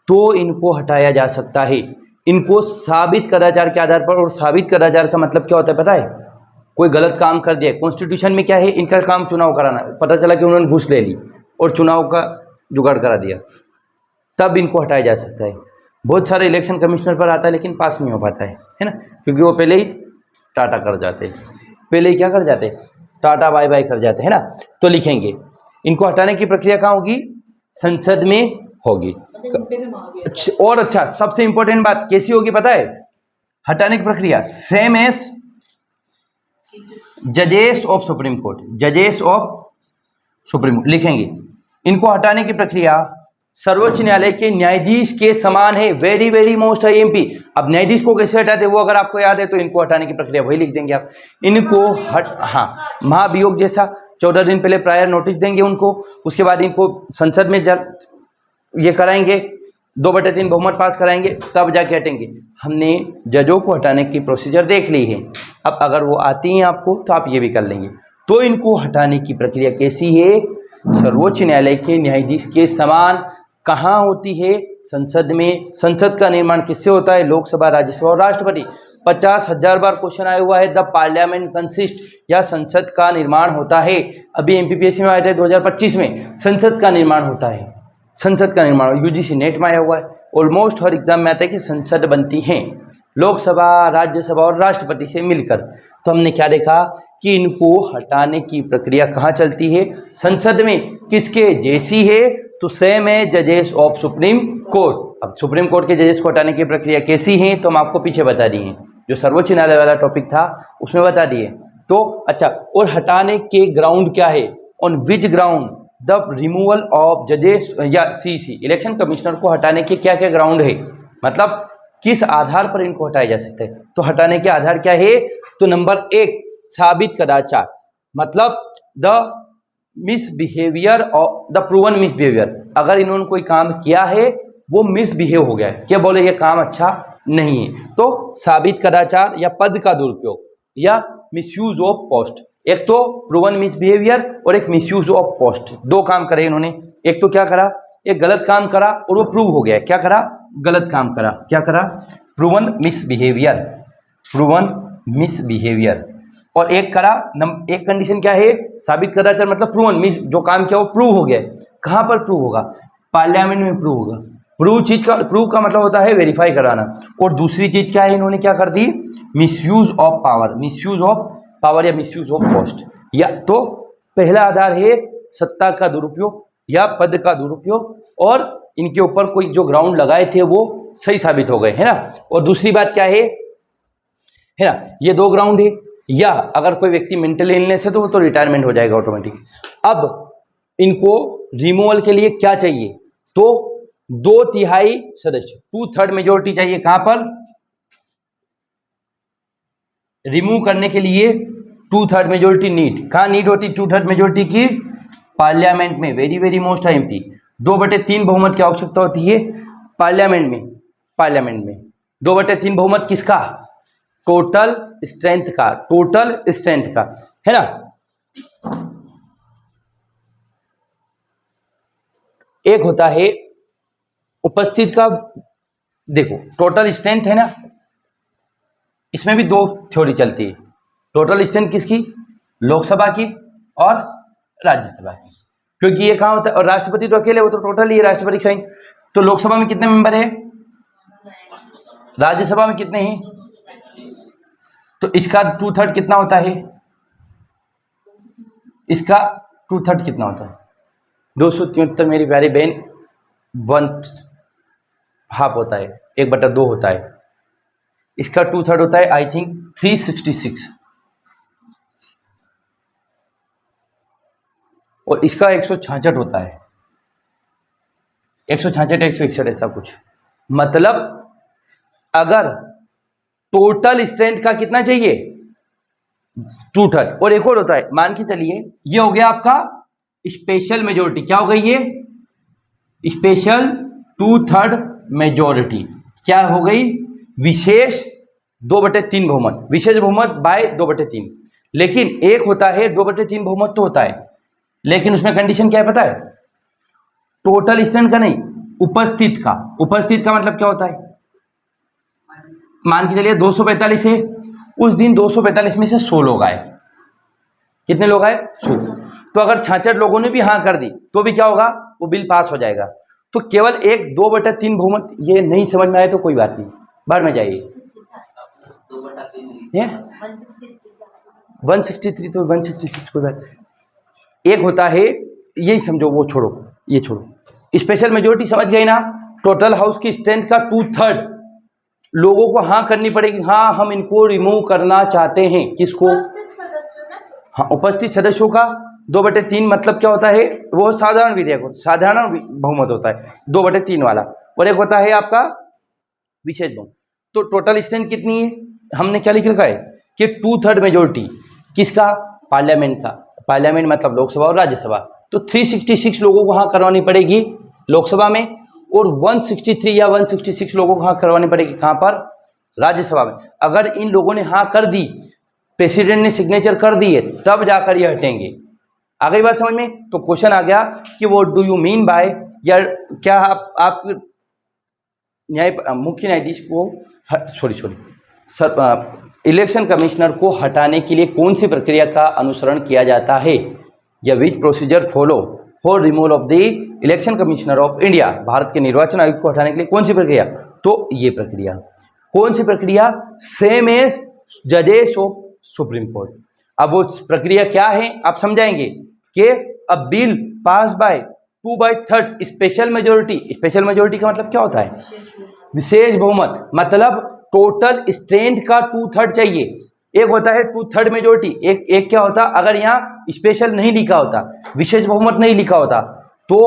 तो इनको हटाया जा सकता है। इनको साबित कदाचार के आधार पर, और साबित कदाचार का मतलब क्या होता है पता है? कोई गलत काम कर दिया। कॉन्स्टिट्यूशन में क्या है? इनका काम चुनाव कराना। पता चला कि उन्होंने घूस ले ली और चुनाव का जुगाड़ करा दिया, तब इनको हटाया जा सकता है। बहुत सारे इलेक्शन कमिश्नर पर आता है लेकिन पास नहीं हो पाता है ना, क्योंकि वो पहले ही टाटा कर जाते हैं, पहले ही क्या कर जाते हैं? टाटा बाय बाय कर जाते हैं ना। तो लिखेंगे, इनको हटाने की प्रक्रिया कहाँ होगी? संसद में होगी। और अच्छा, सबसे इंपॉर्टेंट बात कैसी होगी पता है? हटाने की प्रक्रिया सेम एज जजेस ऑफ सुप्रीम कोर्ट। जजेस ऑफ सुप्रीम कोर्ट लिखेंगे। इनको हटाने की प्रक्रिया सर्वोच्च न्यायालय के न्यायाधीश के समान है। Very very most IMP. अब न्यायाधीश को कैसे हटाते वो अगर आपको याद है तो इनको हटाने की प्रक्रिया वही लिख देंगे आप। इनको महाभियोग जैसा 14 दिन पहले प्रायर नोटिस देंगे उनको, उसके बाद इनको संसद में ये कराएंगे, 2/3 बहुमत पास कराएंगे, तब जाके हटेंगे। हमने जजों को हटाने की प्रोसीजर देख ली है। अब अगर वो आती हैं आपको तो आप ये भी कर लेंगे। तो इनको हटाने की प्रक्रिया कैसी है? सर्वोच्च न्यायालय के न्यायाधीश के समान कहाँ होती है? संसद में। संसद का निर्माण किससे होता है? लोकसभा, राज्यसभा और राष्ट्रपति। 50,000 बार क्वेश्चन आया हुआ है, द पार्लियामेंट कंसिस्ट, या संसद का निर्माण होता है। अभी एमपीपीएससी में आया था 2025 में, संसद का निर्माण होता है। संसद का निर्माण यूजीसी नेट में आया हुआ है। ऑलमोस्ट हर एग्जाम में आता है कि संसद बनती है लोकसभा, राज्यसभा और राष्ट्रपति से मिलकर। तो हमने क्या देखा कि इनको हटाने की प्रक्रिया कहाँ चलती है? संसद में। किसके? जैसी है तो सेम है जजेस ऑफ सुप्रीम कोर्ट। अब सुप्रीम कोर्ट के जजेस को हटाने की प्रक्रिया कैसी है तो हम आपको पीछे बता दिए हैं, जो सर्वोच्च न्यायालय वाला टॉपिक था उसमें बता दिए। तो अच्छा, और हटाने के ग्राउंड क्या है? On which ground the removal of जजेस या सीसी, इलेक्शन कमिश्नर को हटाने के क्या क्या ग्राउंड है, मतलब किस आधार पर इनको हटाया जा सकता है। तो हटाने के आधार क्या है? तो नंबर 1 साबित कदाचार, मतलब द मिसबिहेवियर और द प्रूवन मिसबिहेवियर। अगर इन्होंने कोई काम किया है वो मिसबिहेव हो गया है, क्या बोले ये काम अच्छा नहीं है, तो साबित कदाचार या पद का दुरुपयोग या मिसयूज ऑफ पोस्ट। एक तो प्रूवन मिसबिहेवियर और एक मिसयूज ऑफ पोस्ट, दो काम करे इन्होंने। एक तो क्या करा? एक गलत काम करा और वो प्रूव हो गया। क्या करा? गलत काम करा। क्या करा? Proven misbehaviour, proven misbehaviour. और एक करा एक कंडीशन क्या है? साबित कदाचार मतलब प्रूवन मिस, जो काम किया वो प्रूव हो गया। कहाँ पर प्रूव होगा? पार्लियामेंट में प्रूव होगा। प्रूव का मतलब होता है वेरीफाई कराना। और दूसरी चीज क्या है? इन्होंने क्या कर दी? Misuse of power, misuse of power या मिसयूज ऑफ पोस्ट। या तो पहला आधार है सत्ता का दुरुपयोग या पद का दुरुपयोग, और इनके ऊपर कोई जो ग्राउंड लगाए थे वो सही साबित हो गए, है ना। और दूसरी बात क्या है ना, ये दो ग्राउंड है। या अगर कोई व्यक्ति मेंटल इलनेस है तो वो तो रिटायरमेंट हो जाएगा ऑटोमेटिक। अब इनको रिमूवल के लिए क्या चाहिए? तो 2/3 सदस्य, 2/3 मेजोरिटी चाहिए। कहां पर? रिमूव करने के लिए 2/3 मेजोरिटी नीड। कहां नीड होती 2/3 मेजोरिटी की? पार्लियामेंट में। वेरी वेरी मोस्ट एमपी 2/3 बहुमत की आवश्यकता होती है पार्लियामेंट में। पार्लियामेंट में 2/3 बहुमत किसका? टोटल स्ट्रेंथ का, टोटल स्ट्रेंथ का, है ना। एक होता है उपस्थित का, देखो टोटल स्ट्रेंथ है ना, इसमें भी दो थ्योरी चलती है। टोटल स्ट्रेंथ किसकी? लोकसभा की और राज्यसभा की, क्योंकि ये कहाँ होता है, और राष्ट्रपति तो अकेले, वो तो टोटल ही है राष्ट्रपति साइन। तो लोकसभा में कितने मेंबर है? राज्यसभा में कितने हैं? तो इसका 2/3 कितना होता है? इसका 2/3 कितना होता है? 273 मेरी प्यारी बहन, 1/2 होता है, 1/2 होता है। इसका 2/3 होता है आई थिंक 366, और इसका 166 होता है, 166 161 ऐसा कुछ। मतलब अगर टोटल स्ट्रेंथ का कितना चाहिए? 2/3। और एक और होता है, मान के चलिए ये हो गया आपका स्पेशल मेजोरिटी। क्या हो गई ये? Special 2/3 majority. क्या हो गई? विशेष 2/3 बहुमत, विशेष बहुमत बाय 2/3। लेकिन एक होता है 2/3 बहुमत तो होता है, लेकिन उसमें कंडीशन क्या है पता है? टोटल स्ट्रेंथ का नहीं, उपस्थित का। उपस्थित का मतलब क्या होता है? मान के चलिए 245 है, उस दिन 245 में से 100 लोग आए। कितने लोग आए? 100। तो अगर 66 लोगों ने भी हाँ कर दी तो भी क्या होगा? वो बिल पास हो जाएगा। तो केवल एक 2/3 बहुमत, ये नहीं समझ में आए तो कोई बात नहीं, बाहर में जाइए। 163 तो 166 कोई बात। एक होता है, यही समझो, वो छोड़ो, ये छोड़ो। स्पेशल मेजोरिटी समझ गए ना? टोटल हाउस की स्ट्रेंथ का 2/3 लोगों को हाँ करनी पड़ेगी, हाँ हम इनको रिमूव करना चाहते हैं। किसको? हाँ, उपस्थित सदस्यों का 2/3 मतलब क्या होता है? वो साधारण विधेयक, साधारण बहुमत होता है 2/3 वाला। और एक होता है आपका विशेष बहुमत। तो टोटल स्ट्रेंथ कितनी है? हमने क्या लिख रखा है कि 2/3 मेजोरिटी किसका? पार्लियामेंट का। पार्लियामेंट मतलब लोकसभा और राज्यसभा। तो 366 लोगों को हाँ करवानी पड़ेगी लोकसभा में, और 163 या 166 लोगों को हाँ करवानी पड़ेगी कहाँ पर? राज्यसभा में। अगर इन लोगों ने हाँ कर दी, प्रेसिडेंट ने सिग्नेचर कर दिए, तब जाकर ये हटेंगे। आ गई बात समझ में? तो क्वेश्चन आ गया कि वो डू यू मीन बाय या क्या आप मुख्य न्यायाधीश को इलेक्शन कमिश्नर को हटाने के लिए कौन सी प्रक्रिया का अनुसरण किया जाता है, या which procedure follow for removal of the election commissioner of India, Bharat के निर्वाचन आयुक्त को हटाने के लिए कौन सी प्रक्रिया, तो ये प्रक्रिया कौन सी प्रक्रिया, सेम एज जजेस ऑफ सुप्रीम कोर्ट। अब वो प्रक्रिया क्या है आप समझाएंगे कि a bill pass by 2/3 special majority, special majority का मतलब क्या होता है, विशेष बहुमत, मतलब टोटल स्ट्रेंथ का 2/3 चाहिए। एक होता है 2/3 मेजोरिटी, एक क्या होता अगर यहाँ स्पेशल नहीं लिखा होता, विशेष बहुमत नहीं लिखा होता, तो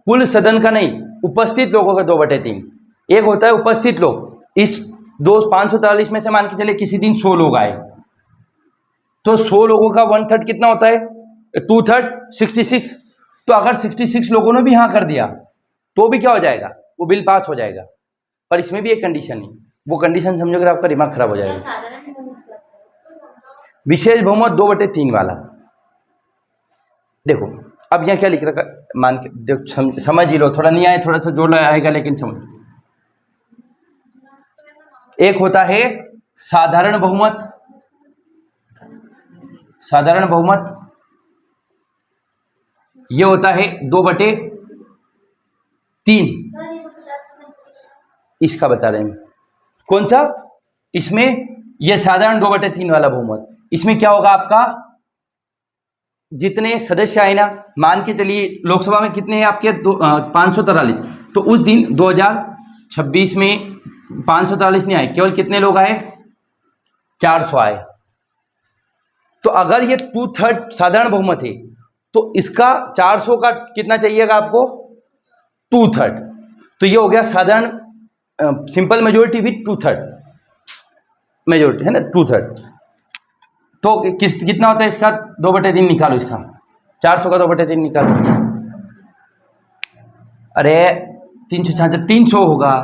कुल सदन का नहीं, उपस्थित लोगों का 2/3। एक होता है उपस्थित लोग, इस 543 में से मान के चले किसी दिन 100 लोग आए, तो 100 लोगों का 1/3 कितना होता है, 2/3 66। तो अगर 66 लोगों ने भी हाँ कर दिया तो भी क्या हो जाएगा, वो बिल पास हो जाएगा। पर इसमें भी एक कंडीशन है, वो कंडीशन समझोगे आपका दिमाग खराब हो जाएगा। विशेष बहुमत 2/3 वाला, देखो अब यहाँ क्या लिख रखा, मान के देखो समझ ही लो, थोड़ा नहीं आए थोड़ा सा जोड़ आएगा लेकिन समझ। एक होता है साधारण बहुमत, साधारण बहुमत ये होता है 2/3, इसका बता रहे हैं कौन सा, इसमें यह साधारण 2/3 वाला बहुमत, इसमें क्या होगा आपका, जितने सदस्य आए ना, मान के चलिए लोकसभा में कितने हैं आपके 543, तो उस दिन 2026 में 543 नहीं आए, केवल कितने लोग आए, 400 आए। तो अगर ये 2/3 साधारण बहुमत है तो इसका 400 का कितना चाहिएगा आपको, 2/3, तो ये हो गया साधारण सिंपल मेजोरिटी विथ 2/3 मेजोरिटी है ना, 2/3। तो कितना होता है इसका, 2/3 निकालो, इसका 400 का 2/3 निकालो, अरे 366, 300 होगा,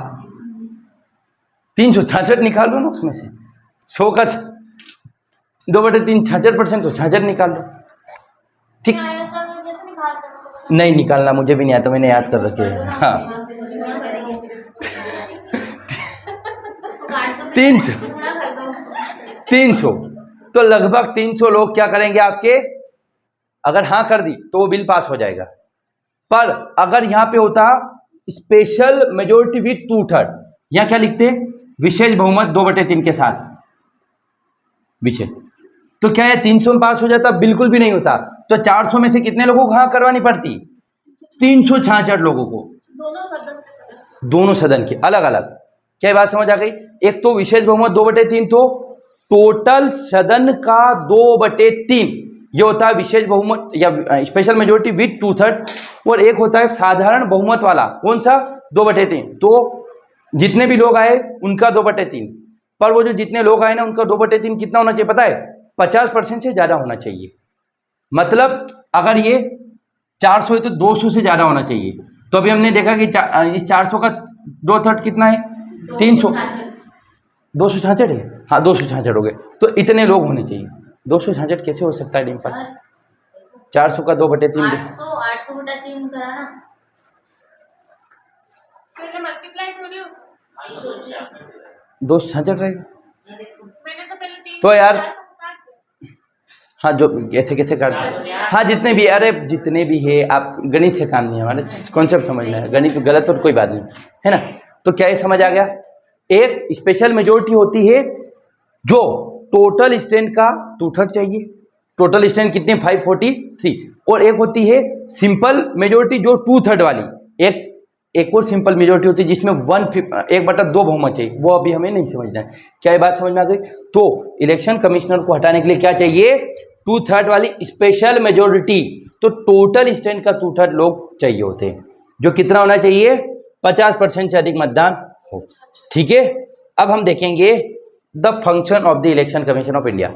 366 निकाल लो ना उसमें से, 100 का 2/3 66% तो 66 निकाल लो, ठीक। नहीं निकालना मुझे भी नहीं आता, मैंने याद कर रखे हैं। हाँ 300 तो लगभग 300 लोग क्या करेंगे आपके, अगर हाँ कर दी तो वो बिल पास हो जाएगा। पर अगर यहां पे होता स्पेशल मेजोरिटी विथ 2/3, यहां क्या लिखते, विशेष बहुमत 2/3 के साथ विशेष, तो क्या है 300 में पास हो जाता, बिल्कुल भी नहीं होता। तो 400 में से कितने लोगों को हाँ करवानी पड़ती, 366 लोगों को, दोनों सदन के अलग अलग। क्या बात समझ आ गई, एक तो विशेष बहुमत 2/3, तो टोटल सदन का 2/3 ये होता है विशेष बहुमत या स्पेशल मेजोरिटी विथ 2/3, और एक होता है साधारण बहुमत वाला, कौन सा, 2/3। तो जितने भी लोग आए उनका 2/3, पर वो जो जितने लोग आए ना उनका 2/3 कितना होना चाहिए पता है, 50% से ज्यादा होना चाहिए। मतलब अगर ये 400 है तो 200 से ज्यादा होना चाहिए। तो अभी हमने देखा कि इस 400 का 2/3 कितना है, 300, 266 है, हाँ 266 हो गए, तो इतने लोग होने चाहिए। 266 कैसे हो सकता है डिम्पल, 400 का 2/3 800/3 करा ना, मैंने मल्टीप्लाई थोड़ी 266 रहेगा, मैंने तो पहले 3 तो यार हाँ जो कैसे कैसे काटते, हाँ जितने भी, अरे जितने भी है, आप गणित से काम नहीं है, हमारा कॉन्सेप्ट समझना है, गणित गलत और कोई बात नहीं है ना। तो क्या ये समझ आ गया, एक स्पेशल मेजोरिटी होती है जो टोटल स्ट्रेंथ का 2/3 चाहिए, टोटल स्ट्रेंथ कितने 543, और एक होती है सिंपल मेजोरिटी जो 2/3 वाली, एक और सिंपल मेजोरिटी होती है जिसमें 1/2 बहुमत चाहिए, वो अभी हमें नहीं समझना है। क्या ये बात समझ में आ गई। तो इलेक्शन कमिश्नर को हटाने के लिए क्या चाहिए, 2/3 वाली स्पेशल मेजोरिटी, तो टोटल स्ट्रेंथ का 2/3 लोग चाहिए होते हैं, जो कितना होना चाहिए, 50% से अधिक मतदान हो, ठीक है। अब हम देखेंगे the function of the election commission of India.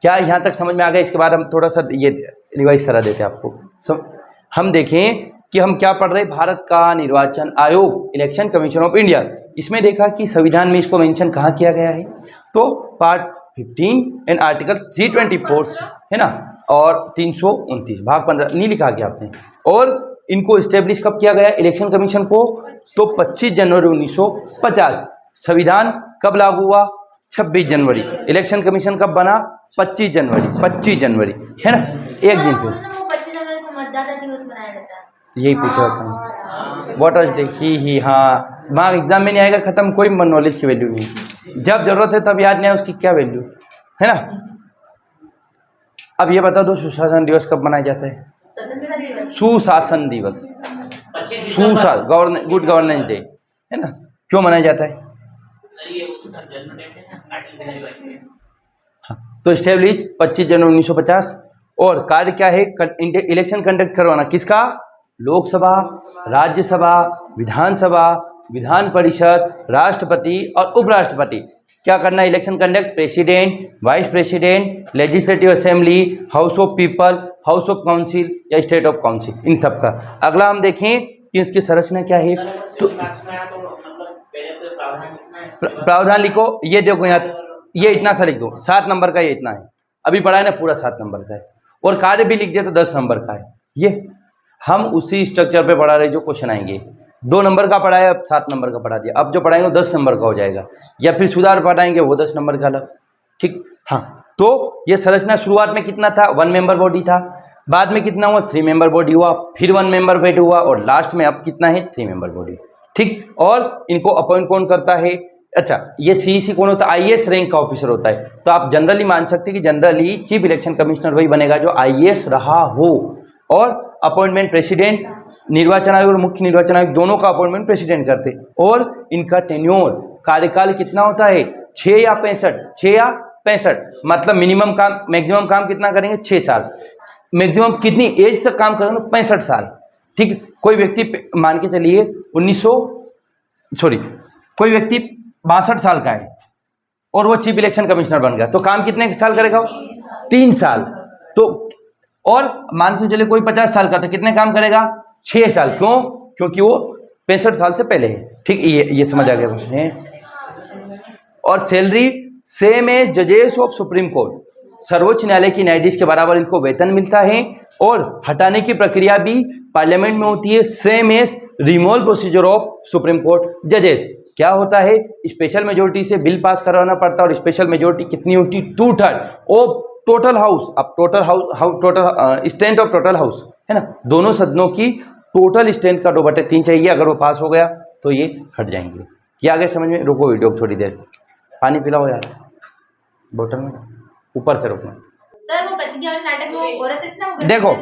क्या यहाँ तक समझ में आ गया, इसके बाद हम थोड़ा सा ये रिवाइज करा देते हैं आपको। हम देखें कि हम क्या पढ़ रहे हैं, भारत का निर्वाचन आयोग इलेक्शन कमीशन ऑफ इंडिया, इसमें देखा कि संविधान में इसको मेंशन कहाँ किया गया है, तो पार्ट 15 एंड आर्टिकल 324 है ना, और 329 भाग 15 नहीं लिखा गया आपने, और इनको इस्टेब्लिश कब किया गया इलेक्शन कमीशन को? तो 25 जनवरी 1950। संविधान कब लागू हुआ? 26 जनवरी। इलेक्शन कमीशन कब बना? 25 जनवरी। 25 जनवरी है ना, एक दिन पे। वो 25 जनवरी को मतदाता दिवस मनाया जाता है। यही पूछा था वोटर्स डे ही हाँ, वहाँ एग्जाम में नहीं आएगा, खत्म, कोई नॉलेज की वैल्यू नहीं। जब जरूरत है तब याद नहीं आए, उसकी क्या वैल्यू है ना। अब ये बता दो सुशासन दिवस कब मनाया जाता है? स्वतंत्रता दिवस। सुशासन दिवस, सुशासन गुड गवर्नेंस डे है ना, क्यों मनाया जाता है? हाँ, तो स्टेब्लिश 25 जनवरी 1950। और कार्य क्या है? इलेक्शन कंडक्ट करवाना, किसका? लोकसभा, राज्यसभा, विधानसभा, विधान परिषद, राष्ट्रपति और उपराष्ट्रपति। क्या करना है? Election conduct, president, vice president, legislative assembly, house of people, house of council या स्टेट ऑफ काउंसिल, इन सब का। अगला हम देखें कि इसकी संरचना क्या है। तो प्रावधान लिखो, ये देखो यहाँ, ये इतना सा लिख दो, 7 नंबर का ये इतना है, अभी पढ़ा है ना, पूरा 7 नंबर का है। और कार्य भी लिख दिया तो 10 नंबर का है। ये हम उसी स्ट्रक्चर पे पढ़ा रहे जो क्वेश्चन आएंगे। 2 नंबर का पढ़ा है, अब 7 नंबर का पढ़ा दिया, अब जो पढ़ाएंगे वो 10 नंबर का हो जाएगा, या फिर सुधार पढ़ाएंगे वो 10 नंबर का अलग। ठीक, हाँ। तो ये संरचना शुरुआत में कितना था? 1 मेंबर बॉडी था, बाद में कितना हुआ? 3 मेंबर बॉडी हुआ, फिर 1 मेंबर बॉडी हुआ, और लास्ट में अब कितना है? 3 मेंबर बॉडी। ठीक, और इनको अपॉइंट कौन करता है? अच्छा, ये सीईसी कौन होता है? आईएएस रैंक का ऑफिसर होता है। तो आप जनरली मान सकते हैं कि जनरली चीफ इलेक्शन कमिश्नर वही बनेगा जो आईएएस रहा हो। और अपॉइंटमेंट प्रेसिडेंट, निर्वाचन आयोग और मुख्य निर्वाचन आयोग दोनों का अपॉइंटमेंट प्रेसिडेंट करते। और इनका टेन्योर, कार्यकाल कितना होता है? 6 या 65? 6 या 65, मतलब मिनिमम काम, मैक्सिमम काम कितना करेंगे? 6 साल। मैक्सिमम कितनी एज तक काम करेंगे? 65 साल। ठीक, कोई व्यक्ति मान के चलिए कोई व्यक्ति 62 साल का है और वो चीफ इलेक्शन कमिश्नर बन गया, तो काम कितने साल करेगा? 3 साल। तो और मान के चलिए कोई 50 साल का, तो कितने काम करेगा? 6 साल। क्यों? क्योंकि वो 65 साल से पहले है। ठीक, ये समझ आ गया। और सैलरी सेम एज जजेस ऑफ सुप्रीम कोर्ट, सर्वोच्च न्यायालय की न्यायाधीश के बराबर इनको वेतन मिलता है। और हटाने की प्रक्रिया भी पार्लियामेंट में होती है, same as removal procedure of supreme court जजेस। क्या होता है? स्पेशल मेजोरिटी से बिल पास करवाना पड़ता है, और स्पेशल मेजोरिटी कितनी होती? 2/3 ऑफ टोटल हाउस। अब total strength of total house है ना, दोनों सदनों की टोटल स्ट्रेंथ का 2/3 चाहिए। अगर वो पास हो गया तो ये हट जाएंगे। ये आगे समझ में? रुको वीडियो थोड़ी देर, पानी पिलाओ यार बोतल में, ऊपर से रोकना। सर वो प्रतिज्ञा वाले नाटक में वो औरत इतना देखो,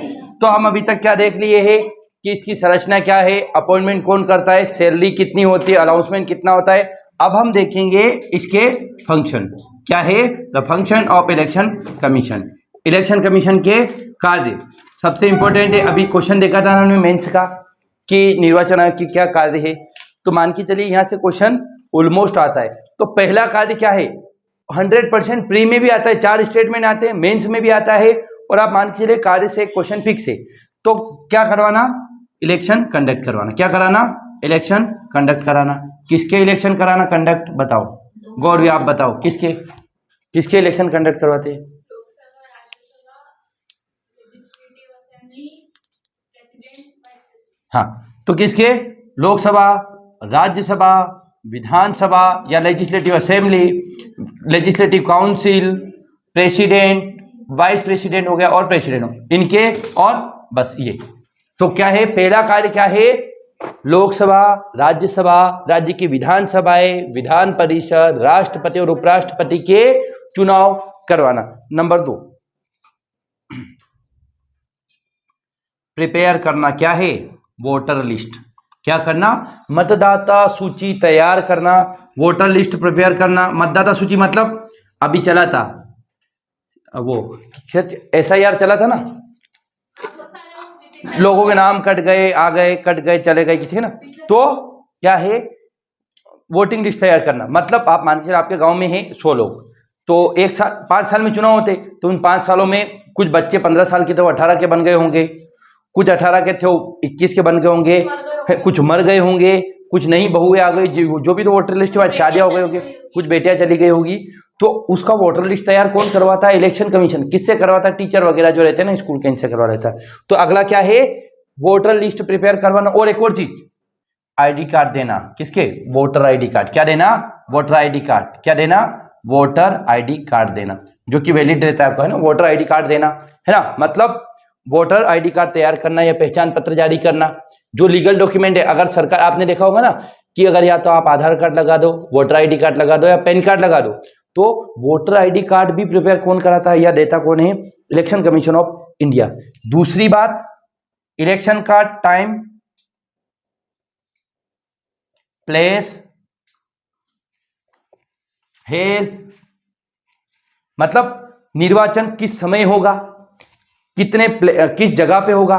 तो हम अभी तक क्या देख लिए है कि इसकी संरचना क्या है, अपॉइंटमेंट कौन करता है, सैलरी कितनी होती है, अनाउंसमेंट कितना होता है। अब हम देखेंगे इसके फंक्शन क्या है। The function of election commission, election commission के कार्य सबसे इंपॉर्टेंट है। अभी क्वेश्चन देखा था हमने मेंस का कि निर्वाचन आयोग की क्या कार्य है, तो मान के चलिए यहाँ से क्वेश्चन ऑलमोस्ट आता है। तो पहला कार्य क्या है? 100% प्री में भी आता है, 4 स्टेटमेंट आते हैं, मेंस में भी आता है, और आप मान के चलिए कार्य से क्वेश्चन फिक्स है। तो क्या करवाना? इलेक्शन कंडक्ट करवाना। क्या कराना? इलेक्शन कंडक्ट कराना। किसके इलेक्शन कराना कंडक्ट? बताओ गौरवी, आप बताओ किसके इलेक्शन कंडक्ट करवाते हैं? हाँ, तो किसके? लोकसभा, राज्यसभा, विधानसभा या legislative assembly, legislative council, president, vice president हो गया और प्रेसिडेंट हो, इनके, और बस ये। तो क्या है? पहला कार्य क्या है? लोकसभा, राज्यसभा, राज्य की विधानसभाएं, विधान परिषद, राष्ट्रपति और उपराष्ट्रपति के चुनाव करवाना। नंबर 2, प्रिपेयर करना। क्या है? Voter list. क्या करना? मतदाता सूची तैयार करना, वोटर लिस्ट प्रिपेयर करना। मतदाता सूची मतलब अभी चला था वो SIR चला था ना, लोगों के नाम कट गए, आ गए, कट गए, चले गए किसी ना। तो क्या है? वोटिंग लिस्ट तैयार करना। मतलब आप मान के आपके गांव में है 100 लोग, तो 5 साल में चुनाव होते, तो उन 5 सालों में कुछ बच्चे 15 साल के थे वो 18 के बन गए होंगे, कुछ 18 के थे वो 21 के बन गए होंगे, कुछ मर गए होंगे, कुछ नई बहुएं आ गई, जो भी तो वोटर लिस्ट के बाद शादियां हो गई होगी, कुछ बेटियां चली गई होगी। तो उसका वोटर लिस्ट तैयार कौन करवाता है? Election commission. किससे करवाता है? टीचर वगैरह जो रहते हैं ना स्कूल के, इनसे करवा रहता है। तो अगला क्या है? वोटर लिस्ट प्रिपेयर करवाना, और एक और चीज आईडी कार्ड देना। किसके? Voter ID card. क्या देना? Voter ID card. क्या देना? वोटर आईडी कार्ड देना, जो कि वैलिड रहता है आपको, है ना। वोटर आईडी कार्ड देना, है ना। मतलब वोटर आईडी कार्ड तैयार करना या पहचान पत्र जारी करना, जो लीगल डॉक्यूमेंट है। अगर सरकार, आपने देखा होगा ना कि अगर या तो आप आधार कार्ड लगा दो, वोटर आईडी कार्ड लगा दो या पैन कार्ड लगा दो, तो वोटर आईडी कार्ड भी प्रिपेयर कौन कराता है या देता कौन है? Election commission of India. दूसरी बात, इलेक्शन का टाइम, प्लेस, फेज, मतलब निर्वाचन किस समय होगा, किस जगह पे होगा,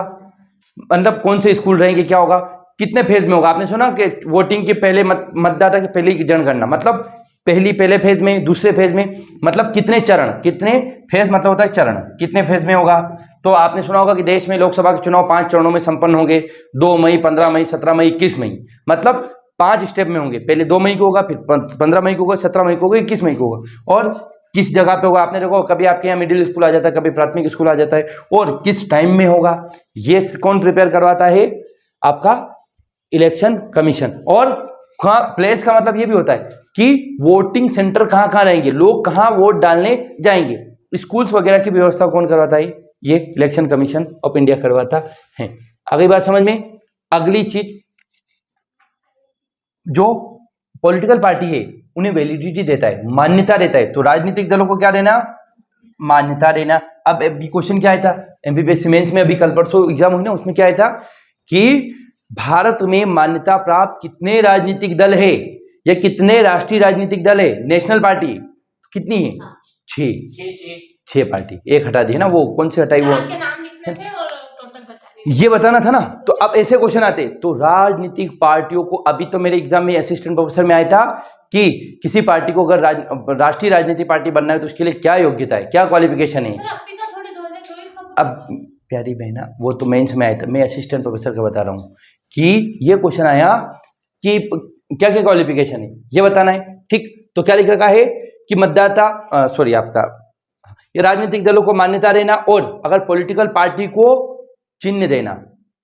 मतलब कौन से स्कूल रहेंगे, क्या होगा, कितने फेज में होगा। आपने सुना कि वोटिंग के पहले मतदाता के पहले जनगणना, मतलब पहले फेज में, दूसरे फेज में, मतलब कितने चरण, कितने फेज मतलब होता है चरण, कितने फेज में होगा। तो आपने सुना होगा कि देश में लोकसभा के चुनाव 5 चरणों में संपन्न होंगे, 2 मई, 15 मई, 17 मई, 21 मई, मतलब 5 स्टेप में होंगे। पहले 2 मई को होगा, फिर 15 मई को होगा, 17 मई को होगा, 21 मई को होगा, और किस जगह पे होगा। आपने देखो कभी आपके यहाँ मिडिल स्कूल आ जाता है, कभी प्राथमिक स्कूल आ जाता है, और किस टाइम में होगा, ये कौन प्रिपेयर करवाता है? आपका इलेक्शन कमीशन। और प्लेस का मतलब ये भी होता है कि वोटिंग सेंटर कहाँ कहाँ रहेंगे, लोग कहाँ वोट डालने जाएंगे, स्कूल्स वगैरह की व्यवस्था कौन करवाता है? ये इलेक्शन कमीशन ऑफ इंडिया करवाता है। अगली बात समझ में। अगली चीज, जो पॉलिटिकल पार्टी है उन्हें वैलिडिटी देता है, मान्यता देता है। तो राजनीतिक दलों को क्या देना? मान्यता देना। अब क्वेश्चन क्या आया था एमपीपीएससी मेंस में, अभी कल परसों एग्जाम हुई ना, उसमें क्या आया था कि भारत में मान्यता प्राप्त कितने राजनीतिक दल है या कितने राष्ट्रीय राजनीतिक दल है? नेशनल पार्टी कितनी है? 6 पार्टी। एक हटा दी है ना, वो कौन सी हटाई? वो ये बताना था ना। तो अब ऐसे क्वेश्चन आते, तो राजनीतिक पार्टियों को, अभी तो मेरे एग्जाम में असिस्टेंट प्रोफेसर में आया था कि किसी पार्टी को अगर राष्ट्रीय राजनीतिक पार्टी बनना है तो उसके लिए क्या योग्यता है, क्या क्वालिफिकेशन है। अब प्यारी बहना, वो तो मेंस में आया था, मैं असिस्टेंट प्रोफेसर का बता रहा हूँ कि ये क्वेश्चन आया कि क्या क्या क्वालिफिकेशन है ये बताना है। ठीक, तो क्या लिख रखा है कि मतदाता, आपका ये राजनीतिक दलों को मान्यता देना, और अगर पॉलिटिकल पार्टी को चिन्ह देना,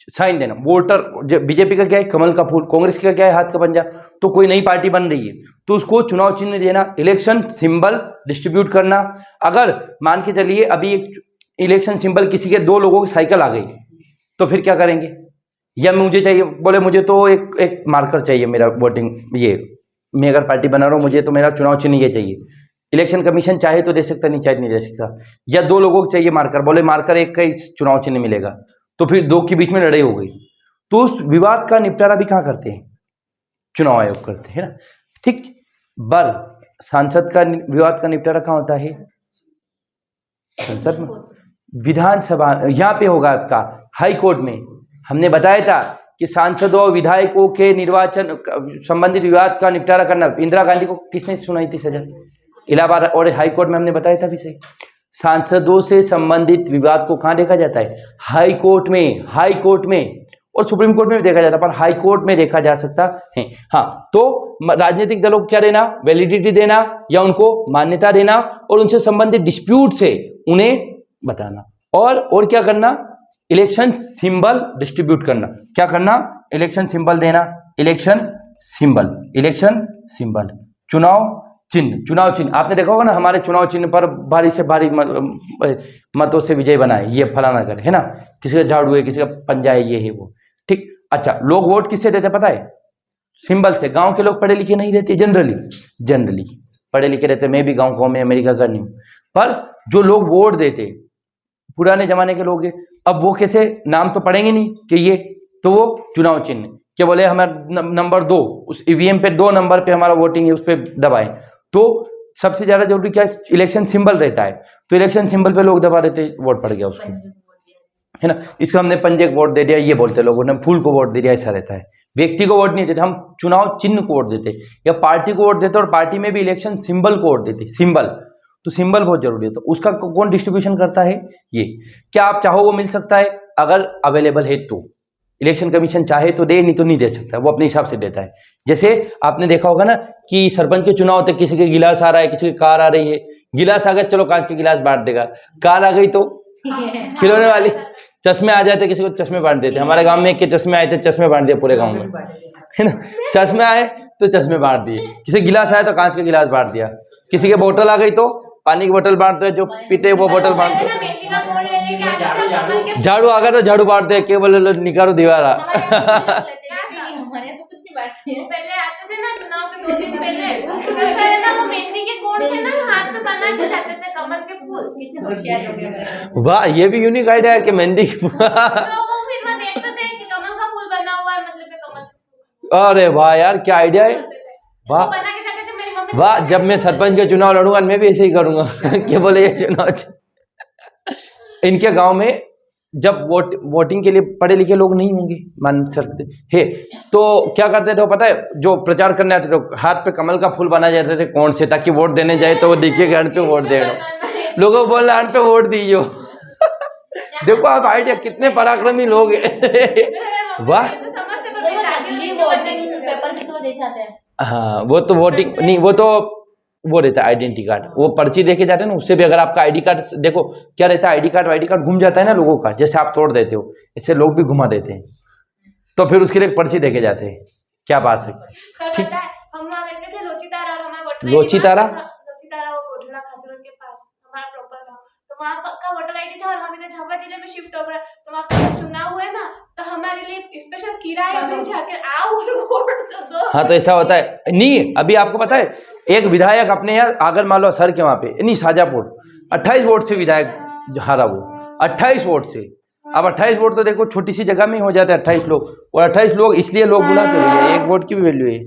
साइन देना। वोटर, बीजेपी का क्या है? कमल का फूल, कांग्रेस का क्या है? हाथ का पंजा। तो कोई नई पार्टी बन रही है तो उसको चुनाव चिन्ह देना, इलेक्शन सिंबल डिस्ट्रीब्यूट करना। अगर मान के चलिए अभी एक इलेक्शन सिंबल किसी के 2 लोगों की साइकिल आ गई, तो फिर क्या करेंगे? या मुझे चाहिए, बोले मुझे तो एक मार्कर चाहिए मेरा वोटिंग, ये मैं अगर पार्टी बना रहा हूँ, मुझे तो मेरा चुनाव चिन्ह ये चाहिए। इलेक्शन कमीशन चाहे तो दे सकता, नहीं चाहे नहीं दे सकता। या 2 लोगों को चाहिए मार्कर, बोले मार्कर एक का ही चुनाव चिन्ह मिलेगा, तो फिर 2 के बीच में लड़ाई हो गई, तो उस विवाद का निपटारा भी कहाँ करते हैं? चुनाव आयोग करते हैं ना। ठीक, बर सांसद का विवाद का निपटारा कहाँ होता है? संसद में। विधानसभा यहाँ पे होगा आपका हाई कोर्ट में। हमने बताया था कि सांसदों और विधायकों के निर्वाचन संबंधित विवाद का निपटारा करना। इंदिरा गांधी को किसने सुनाई थी सजा? इलाहाबाद और हाई कोर्ट में हमने बताया था विषय। सांसदों से संबंधित विवाद को कहाँ देखा जाता है? हाई कोर्ट में। हाई कोर्ट में और सुप्रीम कोर्ट में भी देखा जाता है, पर हाई कोर्ट में देखा जा सकता है। हाँ, तो राजनीतिक दलों को क्या देना? वैलिडिटी देना या उनको मान्यता देना, और उनसे संबंधित डिस्प्यूट से उन्हें बताना, और क्या करना? इलेक्शन सिंबल डिस्ट्रीब्यूट करना। क्या करना? इलेक्शन सिंबल देना। इलेक्शन सिंबल, चुनाव चिन्ह। आपने देखा होगा ना, हमारे चुनाव चिन्ह पर भारी से भारी मतों से विजय बनाए, ये फलाना कर, है ना। किसी का झाड़ू है, किसी का पंजा है, ये है वो। ठीक, अच्छा, लोग वोट किससे देते पता है? सिंबल से। गांव के लोग पढ़े लिखे नहीं रहते, जनरली पढ़े लिखे रहते। मैं भी गांव में अमेरिका का नहीं हूँ, पर जो लोग वोट देते पुराने जमाने के लोग, अब वो कैसे? नाम तो पढ़ेंगे नहीं कि ये, तो वो चुनाव चिन्ह, क्या बोले हमारा नंबर 2, उस ईवीएम पे 2 नंबर पे हमारा वोटिंग है, उस पर दबाएं। तो सबसे ज्यादा जरूरी क्या है? इलेक्शन सिंबल रहता है, तो इलेक्शन सिंबल पे लोग दबा देते, वोट पड़ गया उसको, है ना। इसको हमने पंजे को वोट दे दिया, ये बोलते लोगों ने, फूल को वोट दे दिया, ऐसा रहता है। व्यक्ति को वोट नहीं देते, हम चुनाव चिन्ह को वोट देते या पार्टी को वोट देते, और पार्टी में भी इलेक्शन सिंबल को वोट देते। सिंबल, तो सिंबल बहुत जरूरी है। तो उसका कौन डिस्ट्रीब्यूशन करता है? ये। क्या आप चाहो वो मिल सकता है अगर अवेलेबल है तो। इलेक्शन कमीशन चाहे तो दे, नहीं तो नहीं दे सकता, वो अपने हिसाब से देता है। जैसे आपने देखा होगा ना कि सरपंच के चुनाव होते, किसी के गिलास आ रहा है, किसी की कार आ रही है। गिलास आ गया, चलो कांच के गिलास बांट देगा। कार आ गई तो खिलौने वाली, चश्मे आ जाते किसी को चश्मे बांट देते। हमारे गांव में एक के चश्मे आए थे, चश्मे बांट दिए पूरे गांव में, है ना। चश्मे आए तो चश्मे बांट दिए, किसी गिलास आया तो कांच का गिलास बांट दिया, किसी के बोतल आ गई तो पानी की बोतल बांट दो, जो पीते वो बोतल बांट दो। झाड़ू आ गया तो झाड़ू बांट दे, केवल निकालो दीवारा। हमारे तो कुछ नहीं बांटते हैं। पहले आते थे ना चुनाव के 2 दिन पहले, तो सर है ना वो मेहंदी के कोण से ना हाथ में बना के जाते थे कमल के फूल। कितने होशियार लोग हैं। वाह, ये भी यूनिक आइडिया है कि मेहंदी तो वो फिर मैं देखते थे कि कमल का फूल बना हुआ है, मतलब कि कमल के फूल। अरे वाह यार, क्या आइडिया है, वो वाह बना के जाते थे। मेरी मम्मी वाह। जब मैं सरपंच के चुनाव लड़ूंगा मैं भी ऐसे ही करूंगा क्या बोले ये चुनाव। इनके गांव में जब वोटिंग के लिए पढ़े लिखे लोग नहीं होंगे मान सकते है, तो क्या करते थे वो पता है, जो प्रचार करने आते थे हाथ पे कमल का फूल बना जाते थे कौन से, ताकि वोट देने जाए तो वो दिखे कि पे वोट दे दो, लोगों को बोलना पे वोट दीजिए। देखो आप आइडिया, कितने पराक्रमी लोग हैं। वाह। तो समझते तो वो नकली वोटिंग पेपर भी तो दिखाते हैं। हाँ वो तो वोटिंग नहीं, वो तो वो रहता है आइडेंटिटी कार्ड, वो पर्ची देके जाते हैं ना, उससे भी अगर आपका आईडी कार्ड, देखो क्या रहता है, आईडी कार्ड घूम जाता है ना लोगों का, जैसे आप तोड़ देते हो इससे लोग भी घुमा देते हैं, तो फिर उसके लिए एक पर्ची देके जाते हैं। क्या बात है, सर ठीक। पता है हम वहाँ रहते थे लोचीतारा, और हमारा वोटर लोचीतारा? लोचीतारा वो गोधरा खाचर के पास हमारा प्रॉपर था, तो वहाँ पक्का वोटर आईडी था। और हम इधर झाबुआ जिले में शिफ्ट हो गए, तो वहाँ पे चुनाव हुए ना, तो हमारे लिए स्पेशल किराया भेजा के आओ और वोट दो। हाँ तो ऐसा होता है। नहीं अभी आपको पता है, एक विधायक अपने यहाँ आगर मालवा सर के वहाँ पे, नहीं शाजापुर, 28 वोट से विधायक हारा वो, 28 वोट से। अब 28 वोट तो देखो छोटी सी जगह में ही हो जाते हैं 28 लोग, और 28 लोग इसलिए लोग बुलाते हैं, एक वोट की भी वैल्यू है।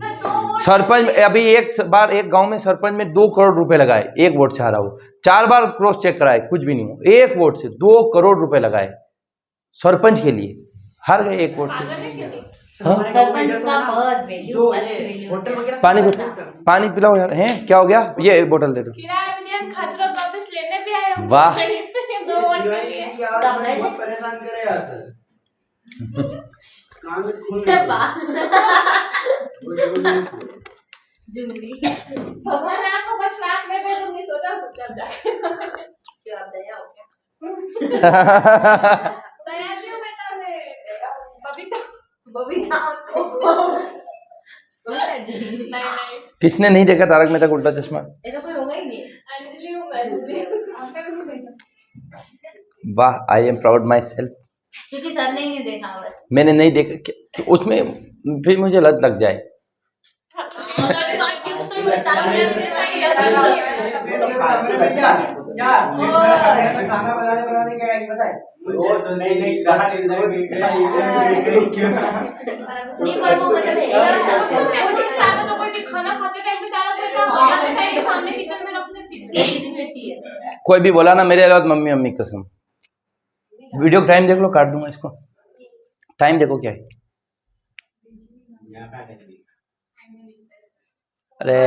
सरपंच अभी एक बार एक गांव में सरपंच में 2 करोड़ रुपए लगाए, एक वोट से हारा वो, 4 बार क्रॉस चेक कराए, कुछ भी नहीं हो, एक वोट से 2 करोड़ रुपए लगाए सरपंच के लिए, हार गए एक वोट से। हाँ? सरपंच का बहुत वैल्यू, होटल वगैरह पानी पिलाओ यार, हैं क्या हो गया, ये बोतल दे दो। किराया भी दिया, खाचरा वापस लेने भी आए हम। वाह। गाड़ी से 2 वोट के लिए। परेशान करे यार सर। काम में खून जुंगली भगवान ने आपको बस रात में दे दूंगी, सोचा चुपचाप जाके। क्या आप दया हो क्या? दया क्यों बेटा ने बबीता बबीता को नहीं नहीं किसने नहीं देखा तारक मेहता का उल्टा चश्मा? ऐसा कोई होगा ही नहीं। अंजलि हूँ मैं, अंजलि आपका भी नहीं देखा। वाह, I am proud my self. क्योंकि सर ने ही नहीं देखा बस। मैंने नहीं देखा तो उसमें फिर मुझे लत लग जाए। खाना बनाने क्या पता है? नहीं कहा कोई भी बोला ना मेरे अलावा मम्मी मम्मी कसम। वीडियो का टाइम देख लो, काट दूंगा इसको। टाइम देखो क्या है। अरे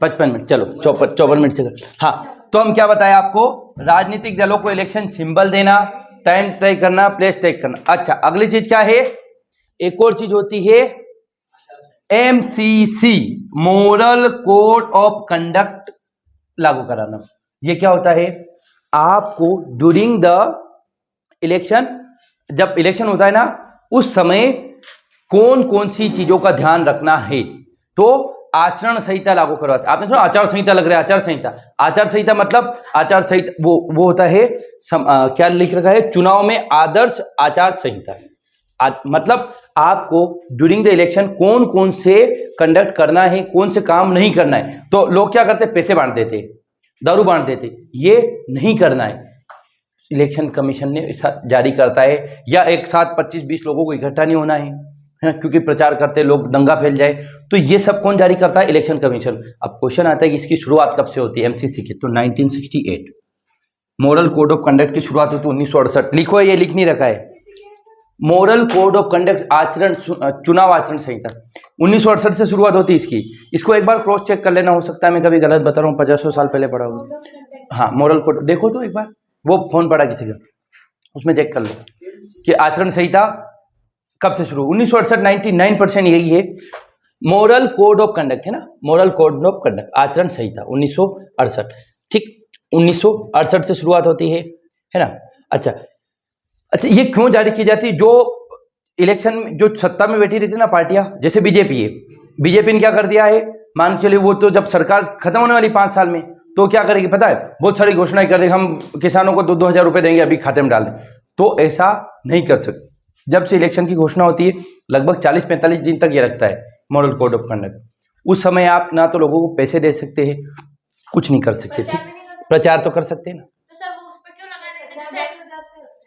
55 मिनट, चलो 54 मिनट से कर। हाँ तो हम क्या बताया आपको, राजनीतिक दलों को इलेक्शन सिंबल देना, टाइम तय करना, प्लेस तय करना। अच्छा अगली चीज क्या है, एक और चीज होती है MCC, moral code of conduct लागू कराना। ये क्या होता है, आपको ड्यूरिंग द इलेक्शन, जब इलेक्शन होता है ना उस समय कौन कौन सी चीजों का ध्यान रखना है, तो आचरण संहिता लागू करवाते। आपने सुना आचार संहिता लग रहा है, आचार संहिता, आचार संहिता मतलब आचार संहिता वो होता है क्या लिख रखा है, चुनाव में आदर्श आचार संहिता। मतलब आपको ड्यूरिंग द इलेक्शन कौन कौन से कंडक्ट करना है, कौन से काम नहीं करना है। तो लोग क्या करते, पैसे बांट देते, दारू बांट देते, ये नहीं करना है। इलेक्शन कमीशन ने जारी करता है, या एक साथ 25-20 लोगों को इकट्ठा नहीं होना है, क्योंकि प्रचार करते लोग दंगा फैल जाए, तो ये सब कौन जारी करता है, इलेक्शन कमीशन। अब क्वेश्चन आता है कि इसकी शुरुआत कब से होती है MCC की, तो 1968 मॉरल कोड ऑफ कंडक्ट की शुरुआत होती है 1968। लिखो है, ये लिख नहीं रखा है, मॉरल कोड ऑफ कंडक्ट आचरण चुनाव आचरण संहिता 1968 से शुरुआत होती है इसकी। इसको एक बार क्रॉस चेक कर लेना, हो सकता है मैं कभी गलत बता रहा हूँ, 50 साल पहले पढ़ा हूँ। हाँ मॉरल कोड देखो तो एक बार, वो फोन पड़ा किसी का, उसमें चेक कर लो कि आचरण संहिता कब से शुरू। 1968 99% यही है। मॉरल कोड ऑफ कंडक्ट है ना, मॉरल कोड ऑफ कंडक्ट आचरण संहिता 1968, ठीक 1968 से शुरुआत होती है। है ना। अच्छा अच्छा, ये क्यों जारी की जाती है? जो इलेक्शन में जो सत्ता में बैठी रहती है ना पार्टियां, जैसे बीजेपी है, बीजेपी ने क्या कर दिया है, मान के चलिए वो तो जब सरकार खत्म होने वाली 5 साल में, तो क्या करेगी पता है, बहुत सारी घोषणाएं कर देगी, हम किसानों को 2-2 हज़ार रुपए देंगे अभी खाते में डाल दें। तो ऐसा नहीं कर सकते। जब से इलेक्शन की घोषणा होती है लगभग 40-45 दिन तक ये रखता है मॉडल कोड ऑफ कंडक्ट। उस समय आप ना तो लोगों को पैसे दे सकते हैं, कुछ नहीं कर सकते। प्रचार ठीक, भी नहीं कर सकते। प्रचार तो कर सकते हैं ना। तो सर वो उस पे क्यों लगा देते हैं? जैसे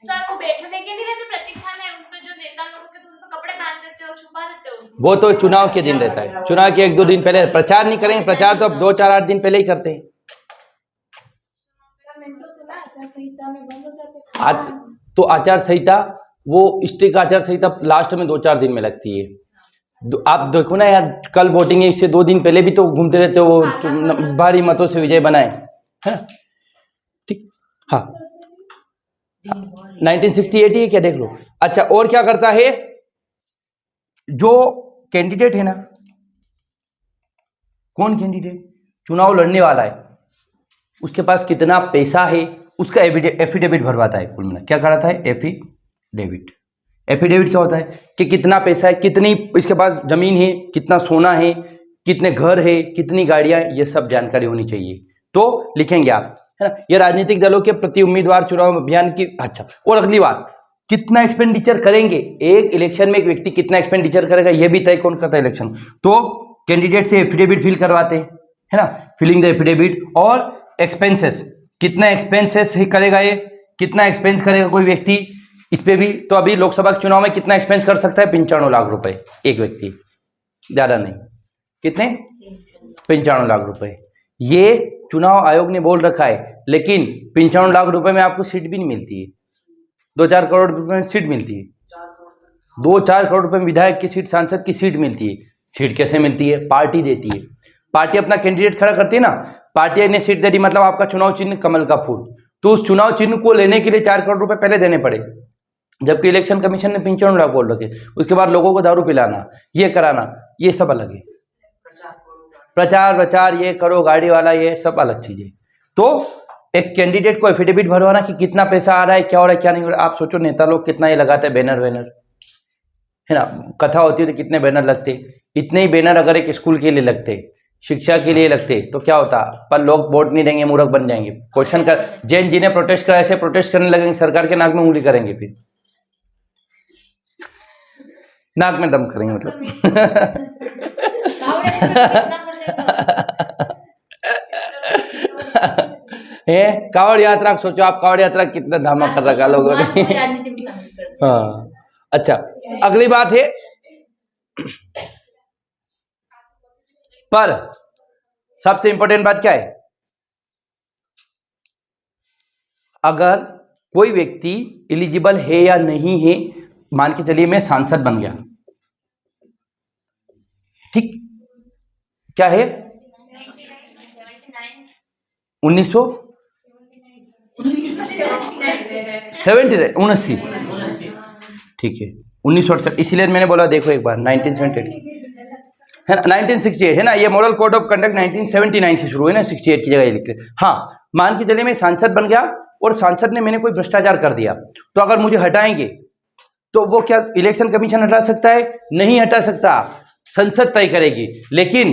सर वो बैठने के नहीं रहते, प्रतीक्षा में उन पे जो नेता लोगों के, तो उन पे कपड़े बांध देते हो, छुपा देते हो उनको। वो तो चुनाव के दिन रहता है, चुनाव के 1-2 दिन पहले प्रचार नहीं करेंगे। प्रचार तो अब 2-4-8 दिन पहले ही करते हैं। आज तो आचार संहिता, वो स्टिक आचार संहिता लास्ट में 2-4 दिन में लगती है। आप देखो ना यार, कल वोटिंग है, इससे 2 दिन पहले भी तो घूमते रहते हो, वो भारी मतों से विजय बनाए, है ना। ठीक, हाँ 1968 ही क्या, देख लो। अच्छा, और क्या करता है, जो कैंडिडेट है ना, कौन कैंडिडेट चुनाव लड़ने वाला है, उसके पास कितना पैसा है, उसका एफिडेविट भरवाता है। कुल मिला क्या कराता है, एफिडेविट। एफिडेविट क्या होता है कि कितना पैसा है, कितनी इसके पास जमीन है, कितना सोना है, कितने घर है, कितनी गाड़ियां, ये सब जानकारी होनी चाहिए। तो लिखेंगे आप, है ना। ये राजनीतिक दलों के प्रति उम्मीदवार चुनाव अभियान की। अच्छा, और अगली बात, कितना एक्सपेंडिचर करेंगे एक इलेक्शन में, एक व्यक्ति कितना एक्सपेंडिचर करेगा ये भी तय कौन करता है, इलेक्शन। तो कैंडिडेट से एफिडेविट फिल करवाते हैं, है ना, फिलिंग द एफिडेविट। और एक्सपेंसेस, कितना एक्सपेंसेस करेगा, ये कितना एक्सपेंस करेगा कोई व्यक्ति, इस पे भी। तो अभी लोकसभा के चुनाव में कितना एक्सपेंस कर सकता है, 95 लाख रुपए एक व्यक्ति, ज्यादा नहीं। कितने, 95 लाख रुपए। ये चुनाव आयोग ने बोल रखा है, लेकिन 95 लाख रुपए में आपको सीट भी नहीं मिलती है। 2-4 करोड़ रुपए में सीट मिलती है, 2-4 करोड़ रुपए में विधायक की सीट, सांसद की सीट मिलती है। सीट कैसे मिलती है, पार्टी देती है। पार्टी अपना कैंडिडेट खड़ा करती है ना, पार्टी ने सीट दे दी, मतलब आपका चुनाव चिन्ह कमल का फूल, तो उस चुनाव चिन्ह को लेने के लिए 4 करोड़ रुपए पहले देने पड़े। जबकि इलेक्शन कमीशन ने 95 लाख बोल रखे। उसके बाद लोगों को दारू पिलाना, ये कराना, ये सब अलग है। प्रचार ये करो, गाड़ी वाला, ये सब अलग चीजें। तो एक कैंडिडेट को एफिडेविट भरवाना कि कितना पैसा आ रहा है, क्या हो रहा है, क्या नहीं हो रहा है। आप सोचो नेता लोग कितना ही लगाते हैं, बैनर, है ना। कथा होती है तो कितने बैनर लगते, इतने ही बैनर अगर एक स्कूल के लिए लगते, शिक्षा के लिए लगते, तो क्या होता, पर लोग वोट नहीं देंगे, मूर्ख बन जाएंगे। क्वेश्चन कर, जैन जी ने प्रोटेस्ट करा, ऐसे प्रोटेस्ट करने लगेंगे, सरकार के नाक में उंगली करेंगे, फिर नाक में दम करेंगे, मतलब कावड़ यात्रा, सोचो आप कावड़ यात्रा कितना धामा कर रखा लोगों ने। हाँ, अच्छा, अगली बात है, पर सबसे इंपॉर्टेंट बात क्या है, अगर कोई व्यक्ति एलिजिबल है या नहीं है, मान के चलिए मैं सांसद बन गया, ठीक, क्या है 1979, ठीक है 1968, इसीलिए मैंने बोला देखो एक बार 1978 है ना, 1968 है ना। ये मॉडल कोड ऑफ कंडक्ट 1979 से शुरू है ना, 68 की जगह ये लिखते। हाँ, मान के चलिए मैं सांसद बन गया और सांसद ने मैंने कोई भ्रष्टाचार कर दिया, तो अगर मुझे हटाएंगे तो वो क्या इलेक्शन कमीशन हटा सकता है? नहीं हटा सकता, संसद तय करेगी। लेकिन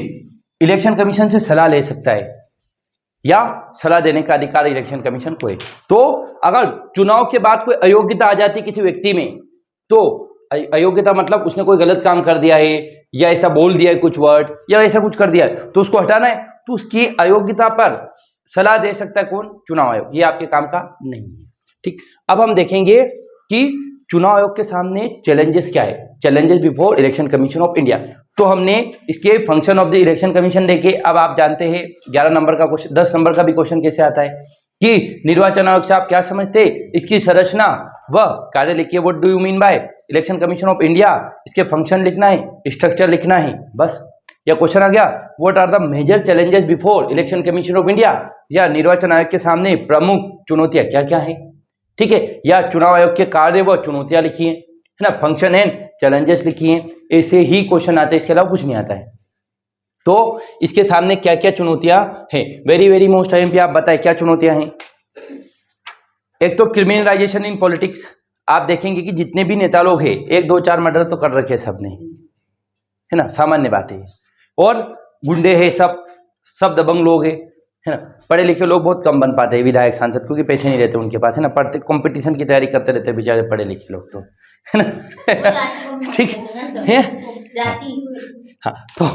इलेक्शन कमीशन से सलाह ले सकता है, या सलाह देने का अधिकार इलेक्शन कमीशन को है। तो अगर चुनाव के बाद कोई अयोग्यता आ जाती किसी व्यक्ति में, तो अयोग्यता मतलब उसने कोई गलत काम कर दिया है, या ऐसा बोल दिया है कुछ वर्ड, या ऐसा कुछ कर दिया है, तो उसको हटाना है, तो उसकी अयोग्यता पर सलाह दे सकता है कौन? चुनाव आयोग। ये आपके काम का नहीं है, ठीक। अब हम देखेंगे कि चुनाव आयोग के सामने चैलेंजेस क्या है, challenges before election commission of India. तो हमने इसके function of the election commission देखे। अब आप जानते हैं 11 नंबर का क्वेश्चन, 10 नंबर का भी क्वेश्चन कैसे आता है कि निर्वाचन आयोग से आप क्या समझते, इसकी संरचना व कार्य लिखिए। What do you mean by election commission of India, इसके फंक्शन लिखना है, स्ट्रक्चर लिखना है, बस। या क्वेश्चन आ गया, what are the major challenges before election commission of India, या निर्वाचन आयोग के सामने प्रमुख चुनौतियां क्या क्या है, ठीक है। या चुनाव आयोग के कार्य व चुनौतियां लिखिए, है ना, फंक्शन एंड चैलेंजेस लिखिए। ऐसे ही क्वेश्चन आते हैं, इसके अलावा कुछ नहीं आता है। तो इसके सामने क्या क्या चुनौतियां हैं, वेरी वेरी मोस्ट टाइम पे आप बताएं क्या चुनौतियां हैं। एक तो क्रिमिनलाइजेशन इन पॉलिटिक्स, आप देखेंगे कि जितने भी नेता लोग हैं 1 2 4 मर्डर तो कर रखे सबने, है ना, सामान्य बात है। और गुंडे हैं, सब दबंग लोग हैं, है ना। पढ़े लिखे लोग बहुत कम बन पाते हैं विधायक सांसद, क्योंकि पैसे नहीं रहते उनके पास, है ना। पढ़ते कंपटीशन की तैयारी करते रहते बेचारे पढ़े लिखे लोग, तो है ना। ठीक है। हाँ, तो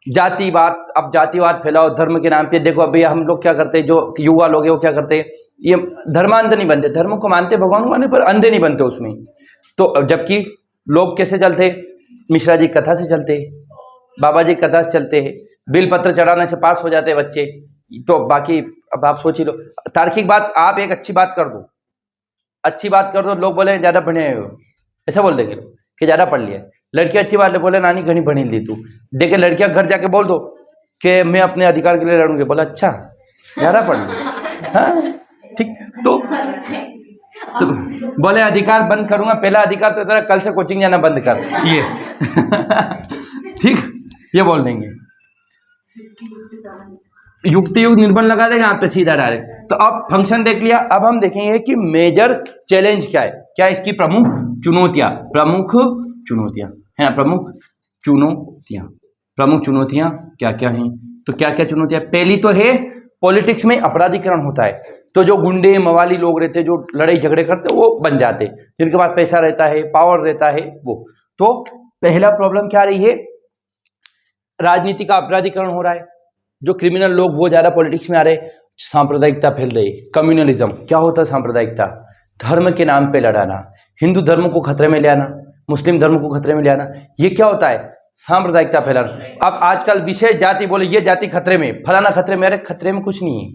जातिवाद, अब जातिवाद फैलाओ धर्म के नाम पे। देखो अभी हम लोग क्या करते हैं, जो युवा लोग हैं वो क्या करते हैं, ये धर्मांध नहीं बनते, धर्म को मानते, भगवान को मानते, पर अंधे नहीं बनते उसमें। तो जबकि लोग कैसे चलते, मिश्रा जी कथा से चलते, बाबा जी कथा से चलते हैं, बिल पत्र चढ़ाने से पास हो जाते हैं बच्चे। तो बाकी अब आप सोच ही लो, तार्किक बात, आप एक अच्छी बात कर दो, अच्छी बात कर दो, लोग बोले ज्यादा पढ़े हो, ऐसा बोल देंगे लोग कि ज्यादा पढ़ लिया। लड़की अच्छी बात है, बोले नानी घनी पढ़ी ली तू। देखे लड़कियां घर जाके बोल दो कि मैं अपने अधिकार के लिए लड़ूंगी, बोला अच्छा ज्यादा पढ़ ली। हाँ ठीक, तो बोले अधिकार बंद करूंगा, पहला अधिकार तो तेरा कल से कोचिंग जाना बंद कर, ये ठीक, ये बोल देंगे। युक्ति युग निर्बंध लगा देंगे आप पे सीधा डायरेक्ट। तो अब फंक्शन देख लिया, अब हम देखेंगे कि मेजर चैलेंज क्या है, क्या इसकी प्रमुख चुनौतियां, है ना, प्रमुख चुनौतियां क्या क्या हैं। तो क्या क्या चुनौतियां, पहली तो है पॉलिटिक्स में अपराधीकरण होता है। तो जो गुंडे मवाली लोग रहते, जो लड़ाई झगड़े करते, वो बन जाते, जिनके पास पैसा रहता है, पावर रहता है वो। तो पहला प्रॉब्लम क्या रही है, राजनीति का अपराधीकरण हो रहा है, जो क्रिमिनल लोग वो ज्यादा पॉलिटिक्स में आ रहे। सांप्रदायिकता फैल रही, कम्युनलिज्म। क्या होता है सांप्रदायिकता, धर्म के नाम पे लड़ाना, हिंदू धर्म को खतरे में ले आना, मुस्लिम धर्म को खतरे में ले आना, ये क्या होता है, सांप्रदायिकता फैलाना। अब आजकल विशेष जाति बोले, ये जाति खतरे में, फलाना खतरे में, अरे खतरे में कुछ नहीं है,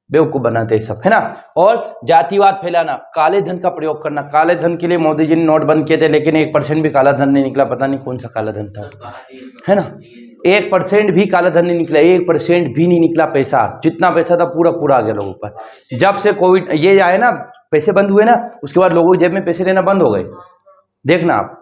बेवकूफ बनाते हैं सब, है ना। और जातिवाद फैलाना, काले धन का प्रयोग करना। काले धन के लिए मोदी जी ने नोट बंद किए थे, लेकिन 1% भी काला धन नहीं निकला, पता नहीं कौन सा काला धन था, है ना। 1% भी काला धन नहीं निकला, 1% भी नहीं निकला पैसा, जितना पैसा था पूरा पूरा आ गया लोगों पर। जब से कोविड ये आए ना, पैसे बंद हुए ना, उसके बाद लोगों की जेब में पैसे लेना बंद हो गए। देखना आप,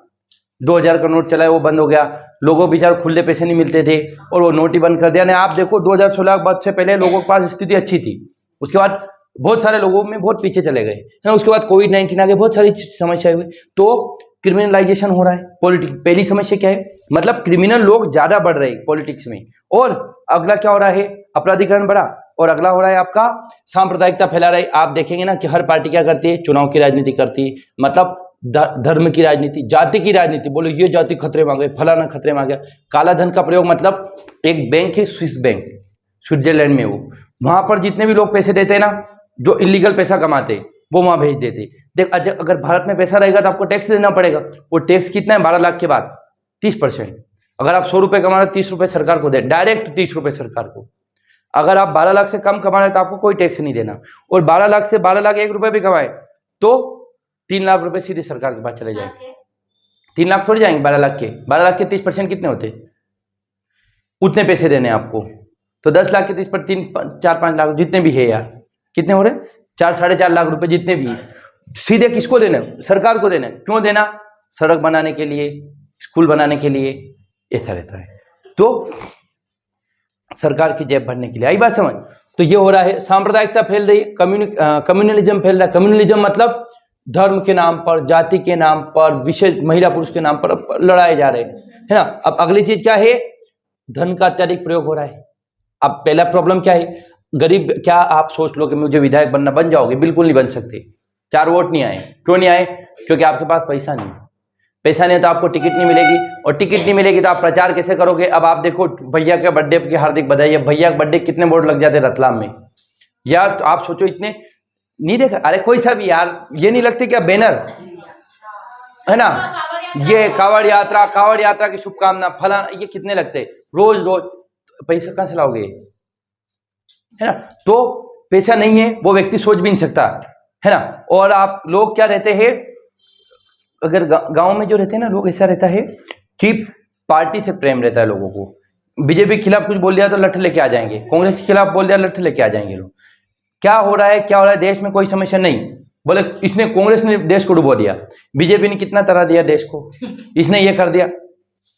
2000 का नोट चला है, वो बंद हो गया, लोगों को बेचारे खुले पैसे नहीं मिलते थे, और वो नोट ही बंद कर दिया। नहीं, आप देखो 2016 के बाद से पहले लोगों के पास स्थिति अच्छी थी, उसके बाद बहुत सारे लोगों में बहुत पीछे चले गए, है। उसके बाद कोविड-19 आ गए, बहुत सारी समस्याएं हुई, तो क्रिमिनलाइजेशन हो रहा है पॉलिटिक्स। पहली समस्या क्या है, मतलब क्रिमिनल लोग ज्यादा बढ़ रहे हैं पॉलिटिक्स में। और अगला क्या हो रहा है, अपराधीकरण बढ़ा, और अगला हो रहा है आपका सांप्रदायिकता फैला रहा है। आप देखेंगे ना कि हर पार्टी क्या करती है, चुनाव की राजनीति करती है, मतलब धर्म की राजनीति, जाति की राजनीति, बोलो ये जाति खतरे में आ गए, फलाना खतरे में आ गया। काला धन का प्रयोग, मतलब एक बैंक है स्विस बैंक, स्विट्जरलैंड में, वो वहां पर जितने भी लोग पैसे देते हैं ना, जो इलीगल पैसा कमाते, वो वहां भेज देते। देख, अगर भारत में पैसा रहेगा तो आपको टैक्स देना पड़ेगा। वो टैक्स कितना है, 12 लाख के बाद 30%। अगर आप 100 रुपए कमा रहे, 30 रुपए सरकार को दे, डायरेक्ट 30 रुपए सरकार को। अगर आप 12 लाख से कम कमा रहे तो आपको कोई टैक्स नहीं देना, और 12 लाख से 12 लाख 1 रुपए भी कमाए तो 3 लाख रुपए सीधे सरकार के पास चले जाएंगे। 3 लाख थोड़ी जाएंगे 12 लाख के, 12 लाख के 30% कितने होते, उतने पैसे देने आपको। तो 10 लाख के 30% 4-5 लाख जितने भी है यार, कितने हो रहे, 4-4.5 लाख रुपए जितने भी, सीधे किसको देना, सरकार को देना। क्यों देना, सड़क बनाने के लिए, स्कूल बनाने के लिए, ऐसा रहता है। तो सरकार की जेब भरने के लिए, आई बात समझ। तो ये हो रहा है, सांप्रदायिकता फैल रही है, कम्युनलिज्म फैल रहा है। कम्युनलिज्म मतलब धर्म के नाम पर, जाति के नाम पर, विशेष महिला पुरुष के नाम पर लड़ाए जा रहे हैं, है ना। अब अगली चीज क्या है, धन का अत्यधिक प्रयोग हो रहा है। अब पहला प्रॉब्लम क्या है, गरीब, क्या आप सोच लो कि मुझे विधायक बनना, बन जाओगे, बिल्कुल नहीं बन सकते। 4 वोट नहीं आए, क्यों नहीं आए, क्योंकि आपके पास पैसा नहीं है। पैसा नहीं है तो आपको टिकट नहीं मिलेगी, और टिकट नहीं मिलेगी तो आप प्रचार कैसे करोगे। अब आप देखो भैया के बर्थडे की हार्दिक बधाई है, भैया के बर्थडे कितने बोर्ड लग जाते रतलाम में, या तो आप सोचो इतने नहीं देखा, अरे कोई सा भी यार, ये नहीं लगते क्या बैनर, है ना, ये कावड़ यात्रा की शुभकामना फलाना, ये कितने लगते, रोज रोज, पैसा कहां से लाओगे, है ना। तो पैसा नहीं है, वो व्यक्ति सोच भी नहीं सकता, है ना। और आप लोग क्या रहते हैं, अगर गांव में जो रहते हैं ना लोग, ऐसा रहता है कि पार्टी से प्रेम रहता है लोगों को। बीजेपी के खिलाफ कुछ बोल दिया तो लठ लेके आ जाएंगे, कांग्रेस के खिलाफ बोल दिया लठ लेके आ जाएंगे लोग। क्या हो रहा है, देश में कोई समस्या नहीं, बोले इसने, कांग्रेस ने देश को डुबो दिया, बीजेपी ने कितना तरह दिया देश को, इसने ये कर दिया,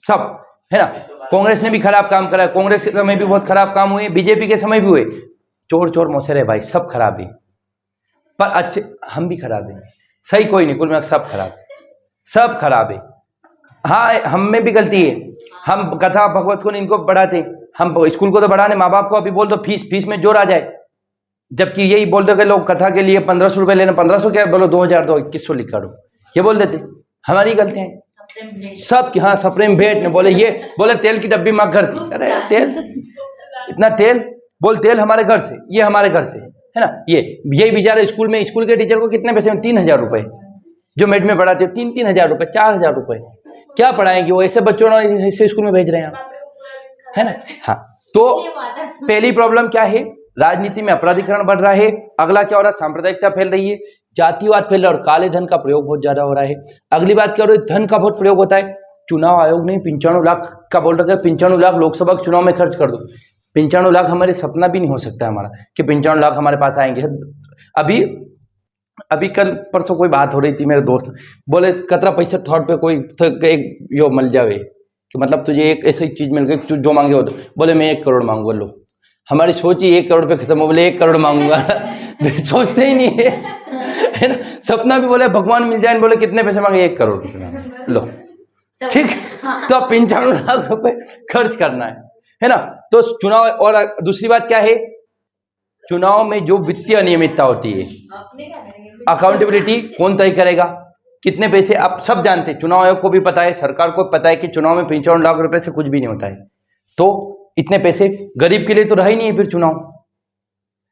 सब, है ना। कांग्रेस ने भी खराब काम करा, कांग्रेस के समय भी बहुत खराब काम हुए, बीजेपी के समय भी हुए, चोर चोर मौसेरे भाई, सब खराब ही। पर अच्छे हम भी खराब हैं, सही कोई नहीं, कुल में सब खराब, सब खराब है। हाँ, हम में भी गलती है, हम कथा भगवत को इनको बढ़ाते, हम स्कूल को तो बढ़ाने, माँ बाप को अभी बोल दो फीस में जोर आ जाए, जबकि यही बोल दो कि लोग कथा के लिए 1500 रुपये लेना, 1500 क्या बोलो 2000 दो, 2100 लिखा दो, ये बोल देते, हमारी गलती है सब। हाँ, सप्रेम भेंट ने बोले, ये बोले तेल की डब्बी माँ घर थी, अरे तेल, इतना तेल, बोल तेल हमारे घर से, ये हमारे घर से है ना। यही बेचारे स्कूल में, स्कूल के टीचर को कितने पैसे, 3000 रुपए, जो मेड में पढ़ाते 3-3000 रुपए, 4000 रुपए, क्या पढ़ाएंगे वो, ऐसे बच्चों ने ऐसे स्कूल में भेज रहे हैं आप, है ना। हाँ, तो पहली प्रॉब्लम क्या है, राजनीति में अपराधीकरण बढ़ रहा है। अगला क्या हो रहा है, सांप्रदायिकता फैल रही है, जातिवाद फैल रहा है और काले धन का प्रयोग बहुत ज्यादा हो रहा है। अगली बात क्या हो रही है, धन का बहुत प्रयोग होता है। चुनाव आयोग ने 95 लाख का बोल रखा है, 95 लाख लोकसभा के चुनाव में खर्च कर दो। 95 लाख हमारे सपना भी नहीं हो सकता है हमारा कि 95 लाख हमारे पास आएंगे। अभी कल परसों कोई बात हो रही थी, मेरे दोस्त बोले कतरा पैसा थॉट पे कोई एक यो मिल जावे कि मतलब तुझे एक ऐसी चीज मिल गई जो मांगे हो, तो बोले मैं 1 करोड़ मांगूंगा। लो, हमारी सोच ही 1 करोड़ पे खत्म हो, बोले 1 करोड़ मांगूंगा सोचते ही नहीं है ना। सपना भी बोले भगवान मिल जाए, बोले कितने पैसे मांगे, 1 करोड़ रुपये। लो ठीक, तो 95 लाख रुपए खर्च करना है ना। तो चुनाव, और दूसरी बात क्या है, चुनाव में जो वित्तीय अनियमितता होती है, अकाउंटेबिलिटी कौन तय करेगा, कितने पैसे, आप सब जानते हैं, चुनाव आयोग को भी पता है, सरकार को पता है कि चुनाव में 95 लाख रुपए से कुछ भी नहीं होता है। तो इतने पैसे गरीब के लिए तो रहा ही नहीं है फिर चुनाव,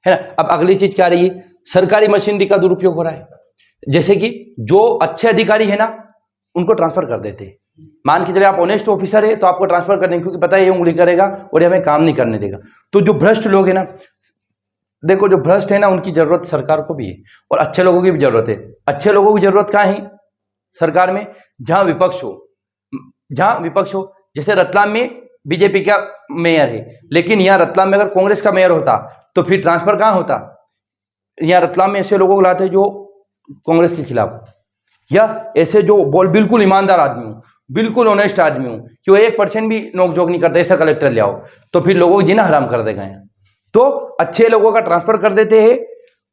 है ना। अब अगली चीज क्या रही है, सरकारी मशीनरी का दुरुपयोग हो रहा है। जैसे कि जो अच्छे अधिकारी है ना, उनको ट्रांसफर कर देते हैं। मान के चलिए आप ऑनेस्ट ऑफिसर है तो आपको ट्रांसफर कर देंगे, क्योंकि पता है ये उंगली करेगा और ये हमें काम नहीं करने देगा। तो जो भ्रष्ट लोग है ना, देखो जो भ्रष्ट है ना, उनकी जरूरत सरकार को भी है और अच्छे लोगों की भी जरूरत है। अच्छे लोगों की जरूरत कहाँ है सरकार में, जहां विपक्ष हो। जैसे रतलाम में बीजेपी का मेयर है, लेकिन यहाँ रतलाम में अगर कांग्रेस का मेयर होता तो फिर ट्रांसफर कहाँ होता। यहाँ रतलाम में ऐसे लोगों को लाते जो कांग्रेस के खिलाफ, या ऐसे जो बिल्कुल ईमानदार आदमी हो, बिल्कुल ऑनेस्ट आदमी हो, कि वो 1% भी नोकझोंक नहीं करता, ऐसा कलेक्टर ले आओ, तो फिर लोगों को जीना हराम कर देगा यहाँ। तो अच्छे लोगों का ट्रांसफर कर देते हैं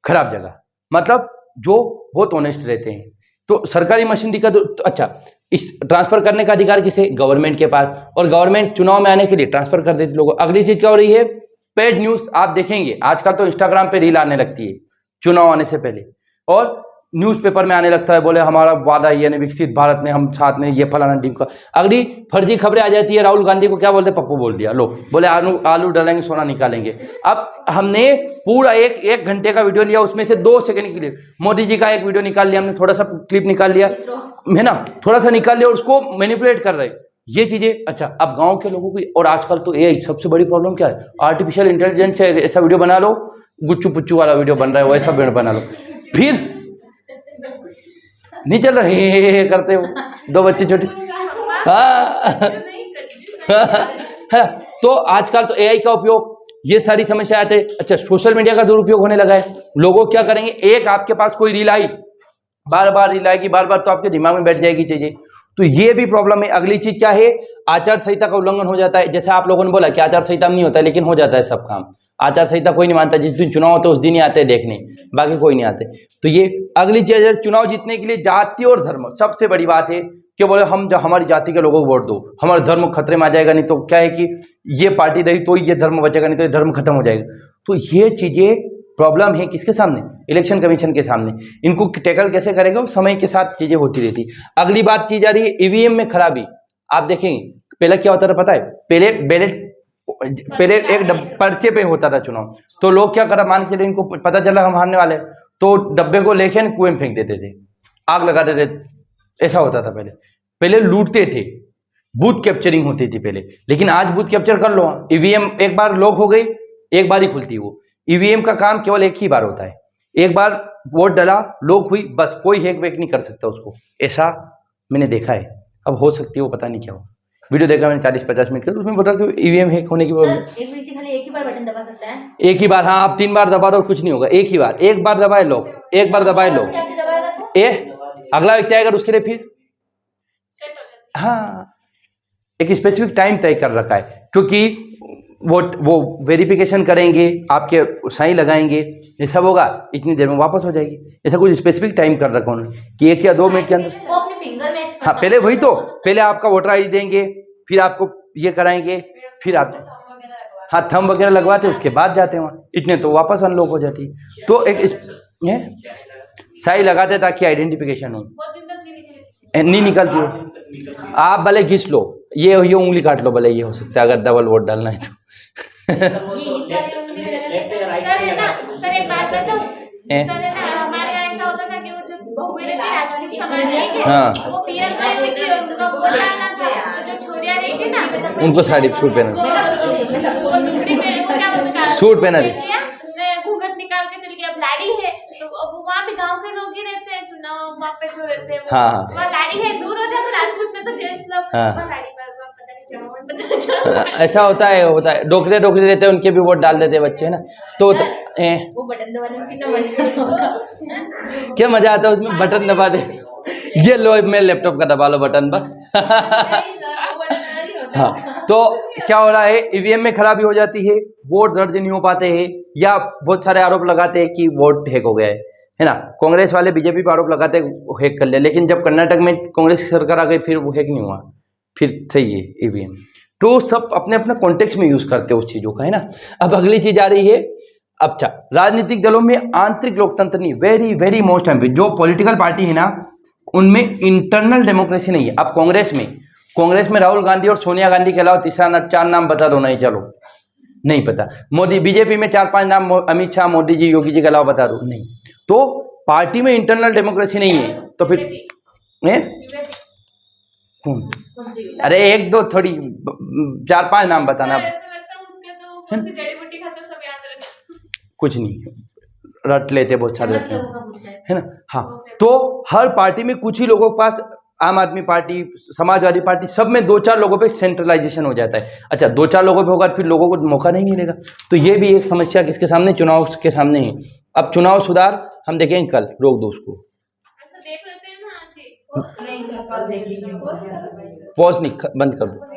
खराब जगह, मतलब जो बहुत ऑनेस्ट रहते हैं। तो सरकारी मशीनरी का अच्छा, इस ट्रांसफर करने का अधिकार किसे, गवर्नमेंट के पास, और गवर्नमेंट चुनाव में आने के लिए ट्रांसफर कर देती लोगों। अगली चीज क्या हो रही है, पेड न्यूज। आप देखेंगे आजकल तो इंस्टाग्राम पे रील आने लगती है चुनाव आने से पहले, और न्यूज़पेपर में आने लगता है, बोले हमारा वादा ये नहीं, विकसित भारत में हम साथ में, ये फलाना टीम का। अगली फर्जी खबरें आ जाती है, राहुल गांधी को क्या बोलते, पप्पू बोल दिया, लो बोले आलू डालेंगे सोना निकालेंगे। अब हमने पूरा एक घंटे का वीडियो लिया, उसमें से 2 सेकंड के लिए मोदी जी का एक वीडियो निकाल लिया, हमने थोड़ा सा क्लिप निकाल लिया, है ना, थोड़ा सा निकाल लिया, उसको मैनिपुलेट कर रहे ये चीजें। अच्छा, अब गाँव के लोगों की, और आजकल तो AI, सबसे बड़ी प्रॉब्लम क्या है, आर्टिफिशियल इंटेलिजेंस से ऐसा वीडियो बना लो, गुच्चू पुच्चू वाला वीडियो बन रहा है, वैसा वीडियो बना लो, फिर नहीं चल रहे करते हो 2 बच्चे छोटे। है। तो आजकल तो AI का उपयोग, ये सारी समस्या आते हैं। अच्छा, सोशल मीडिया का दुरुपयोग होने लगा है। लोग क्या करेंगे, एक आपके पास कोई रील आई, बार बार रील आएगी, बार बार, तो आपके दिमाग में बैठ जाएगी चीजें, तो ये भी प्रॉब्लम है। अगली चीज क्या है, आचार संहिता का उल्लंघन हो जाता है। जैसे आप लोगों ने बोला कि आचार संहिता में नहीं होता है, लेकिन हो जाता है सब काम। आचार संहिता कोई नहीं मानता, जिस दिन चुनाव होता है उस दिन ही आते हैं देखने, बाकी कोई नहीं आते। तो ये अगली चीज, चुनाव जीतने के लिए जाति और धर्म सबसे बड़ी बात है कि बोले हम हमारी जाति के लोगों को वोट दो, हमारा धर्म खतरे में आ जाएगा, नहीं तो क्या है कि ये पार्टी रही तो ये धर्म बचेगा, नहीं तो ये धर्म खत्म हो जाएगा। तो ये चीजें प्रॉब्लम है किसके सामने, इलेक्शन कमीशन के सामने। इनको टैकल कैसे करेगा, समय के साथ चीजें होती रहती। अगली बात चीज आ रही है EVM में खराबी। आप देखेंगे पहले क्या होता था पता है, पहले एक पर्चे पे होता था चुनाव, तो लोग क्या करा, मान के चलिए इनको पता चला हम हारने वाले, तो डब्बे को लेके कुएं में फेंक देते थे, आग लगा देते थे, ऐसा होता था। पहले लूटते थे, बूथ कैप्चरिंग होती थी पहले। लेकिन आज बूथ कैप्चर कर लो, EVM एक बार लॉक हो गई, एक बार ही खुलती। वो EVM का काम केवल एक ही बार होता है, एक बार वोट डाला, लॉक हुई, बस, कोई हैक वैक नहीं कर सकता उसको। ऐसा मैंने देखा है, अब हो सकती है वो पता नहीं क्या हो। वीडियो देखा मैंने 40-50 मिनट का, तो उसमें बता कि EVM हैक होने की एक व्यक्ति खाली एक ही बार बटन दबा सकता है, एक ही बार। हाँ, आप 3 बार दबा दो कुछ नहीं होगा, एक ही बार, एक बार दबाए लो, एक बार दबाए लो, क्या दबाएगा तो अगला व्यक्ति आएगा उसके लिए फिर हाँ एक स्पेसिफिक टाइम तय कर रखा है, क्योंकि वो वेरिफिकेशन करेंगे, आपके साइन लगाएंगे, ये सब होगा, इतनी देर में वापस हो जाएगी। ऐसा कुछ स्पेसिफिक टाइम कर रखा उन्होंने कि 1 या 2 मिनट के अंदर। वो अपने फिंगर मैच हाँ, पहले वही तो, पहले आपका वोटर आई देंगे, फिर आपको ये कराएंगे, फिर आप हाँ थंब वगैरह लगवाते, उसके बाद जाते हैं वहाँ, इतने तो वापस अनलॉक हो जाती है। तो एक साइन लगाते ताकि आइडेंटिफिकेशन हो, बहुत दिन तक नहीं निकली थी। नहीं निकलती हो। आप भले घिस लो, ये उंगली काट लो, भले ये हो सकता है अगर डबल वोट डालना है तो। ये इस वाले उंगली में लगा सर है ना, सर एक बात बताऊं, ए? सर है ना, हमारे यहाँ ऐसा होता था कि वो जो बहुएं रहती राजपूत समाज है कि हाँ। वो पीएम गई थी और उनका वोट डालना था, तो जो छोरियां रही थी ना उनको साड़ी सूट पहना, वो लुगड़ी में वो क्या बोलते हैं, सूट पहना दी। घूंघट निकाल के चली गई। अब लाड़ी है तो अब वहाँ पे गांव के लोग ही रहते हैं, चुनाव वहाँ पे जो रहते हैं हाँ। वहाँ लाड़ी है, दूर हो जाते राजपूत में तो जेंट्स लोग हाँ। वहाँ लाड़ी पर पता नहीं चढ़ावन पता चढ़ावन। ऐसा होता है, डोकरे रहते हैं, उनके भी वोट डाल देते हैं बच्चे, है ना। तो वो बटन दबाने में कितना मजा होगा। क्या मजा आता है उसमें, बटन दबा दे, ये लो मेरे लैपटॉप का दबा लो बटन बस। हाँ, तो क्या हो रहा है, ईवीएम में खराबी हो जाती है, वोट दर्ज नहीं हो पाते हैं, या बहुत सारे आरोप लगाते हैं कि वोट हैक हो गया है ना। कांग्रेस वाले बीजेपी पर आरोप लगाते हैं हैक कर लिया, लेकिन जब कर्नाटक में कांग्रेस की सरकार आ गई फिर वो हैक नहीं हुआ, फिर सही है ईवीएम। तो सब अपने अपने कॉन्टेक्स्ट में यूज करते हैं उस चीजों का, है ना। अब अगली चीज आ रही है, अच्छा राजनीतिक दलों में आंतरिक लोकतंत्र नहीं, वेरी वेरी मोस्ट इम्पोर्टेंट। जो पॉलिटिकल पार्टी है ना उनमें इंटरनल डेमोक्रेसी नहीं है। अब कांग्रेस में राहुल गांधी और सोनिया गांधी के अलावा तीसरा 4 नाम बता दो, नहीं चलो नहीं पता। मोदी, बीजेपी में 4-5 नाम, अमित शाह, मोदी जी, योगी जी के अलावा बता दो, नहीं। तो पार्टी में इंटरनल डेमोक्रेसी नहीं है, तो फिर कौन? अरे 1-2 थोड़ी, 4-5 नाम बताना। ऐसा लगता है उसके तो कौन सी जड़ी बूटी खाते सब याद रहता। कुछ नहीं, रट लेते बहुत सारे, मतलब लोगों का पूछना है। है ना। हाँ, तो हर पार्टी में कुछ ही लोगों के पास, आम आदमी पार्टी, समाजवादी पार्टी, सब में 2-4 लोगों पे सेंट्रलाइजेशन हो जाता है। अच्छा 2-4 लोगों पे होगा, फिर लोगों को मौका नहीं मिलेगा। तो ये भी एक समस्या किसके सामने, चुनाव के सामने है। अब चुनाव सुधार हम देखेंगे कल, रोक दो उसको, ऐसा देख लेते हैं ना जी। नहीं सर, कल देखेंगे। पॉज नहीं, बंद कर दो।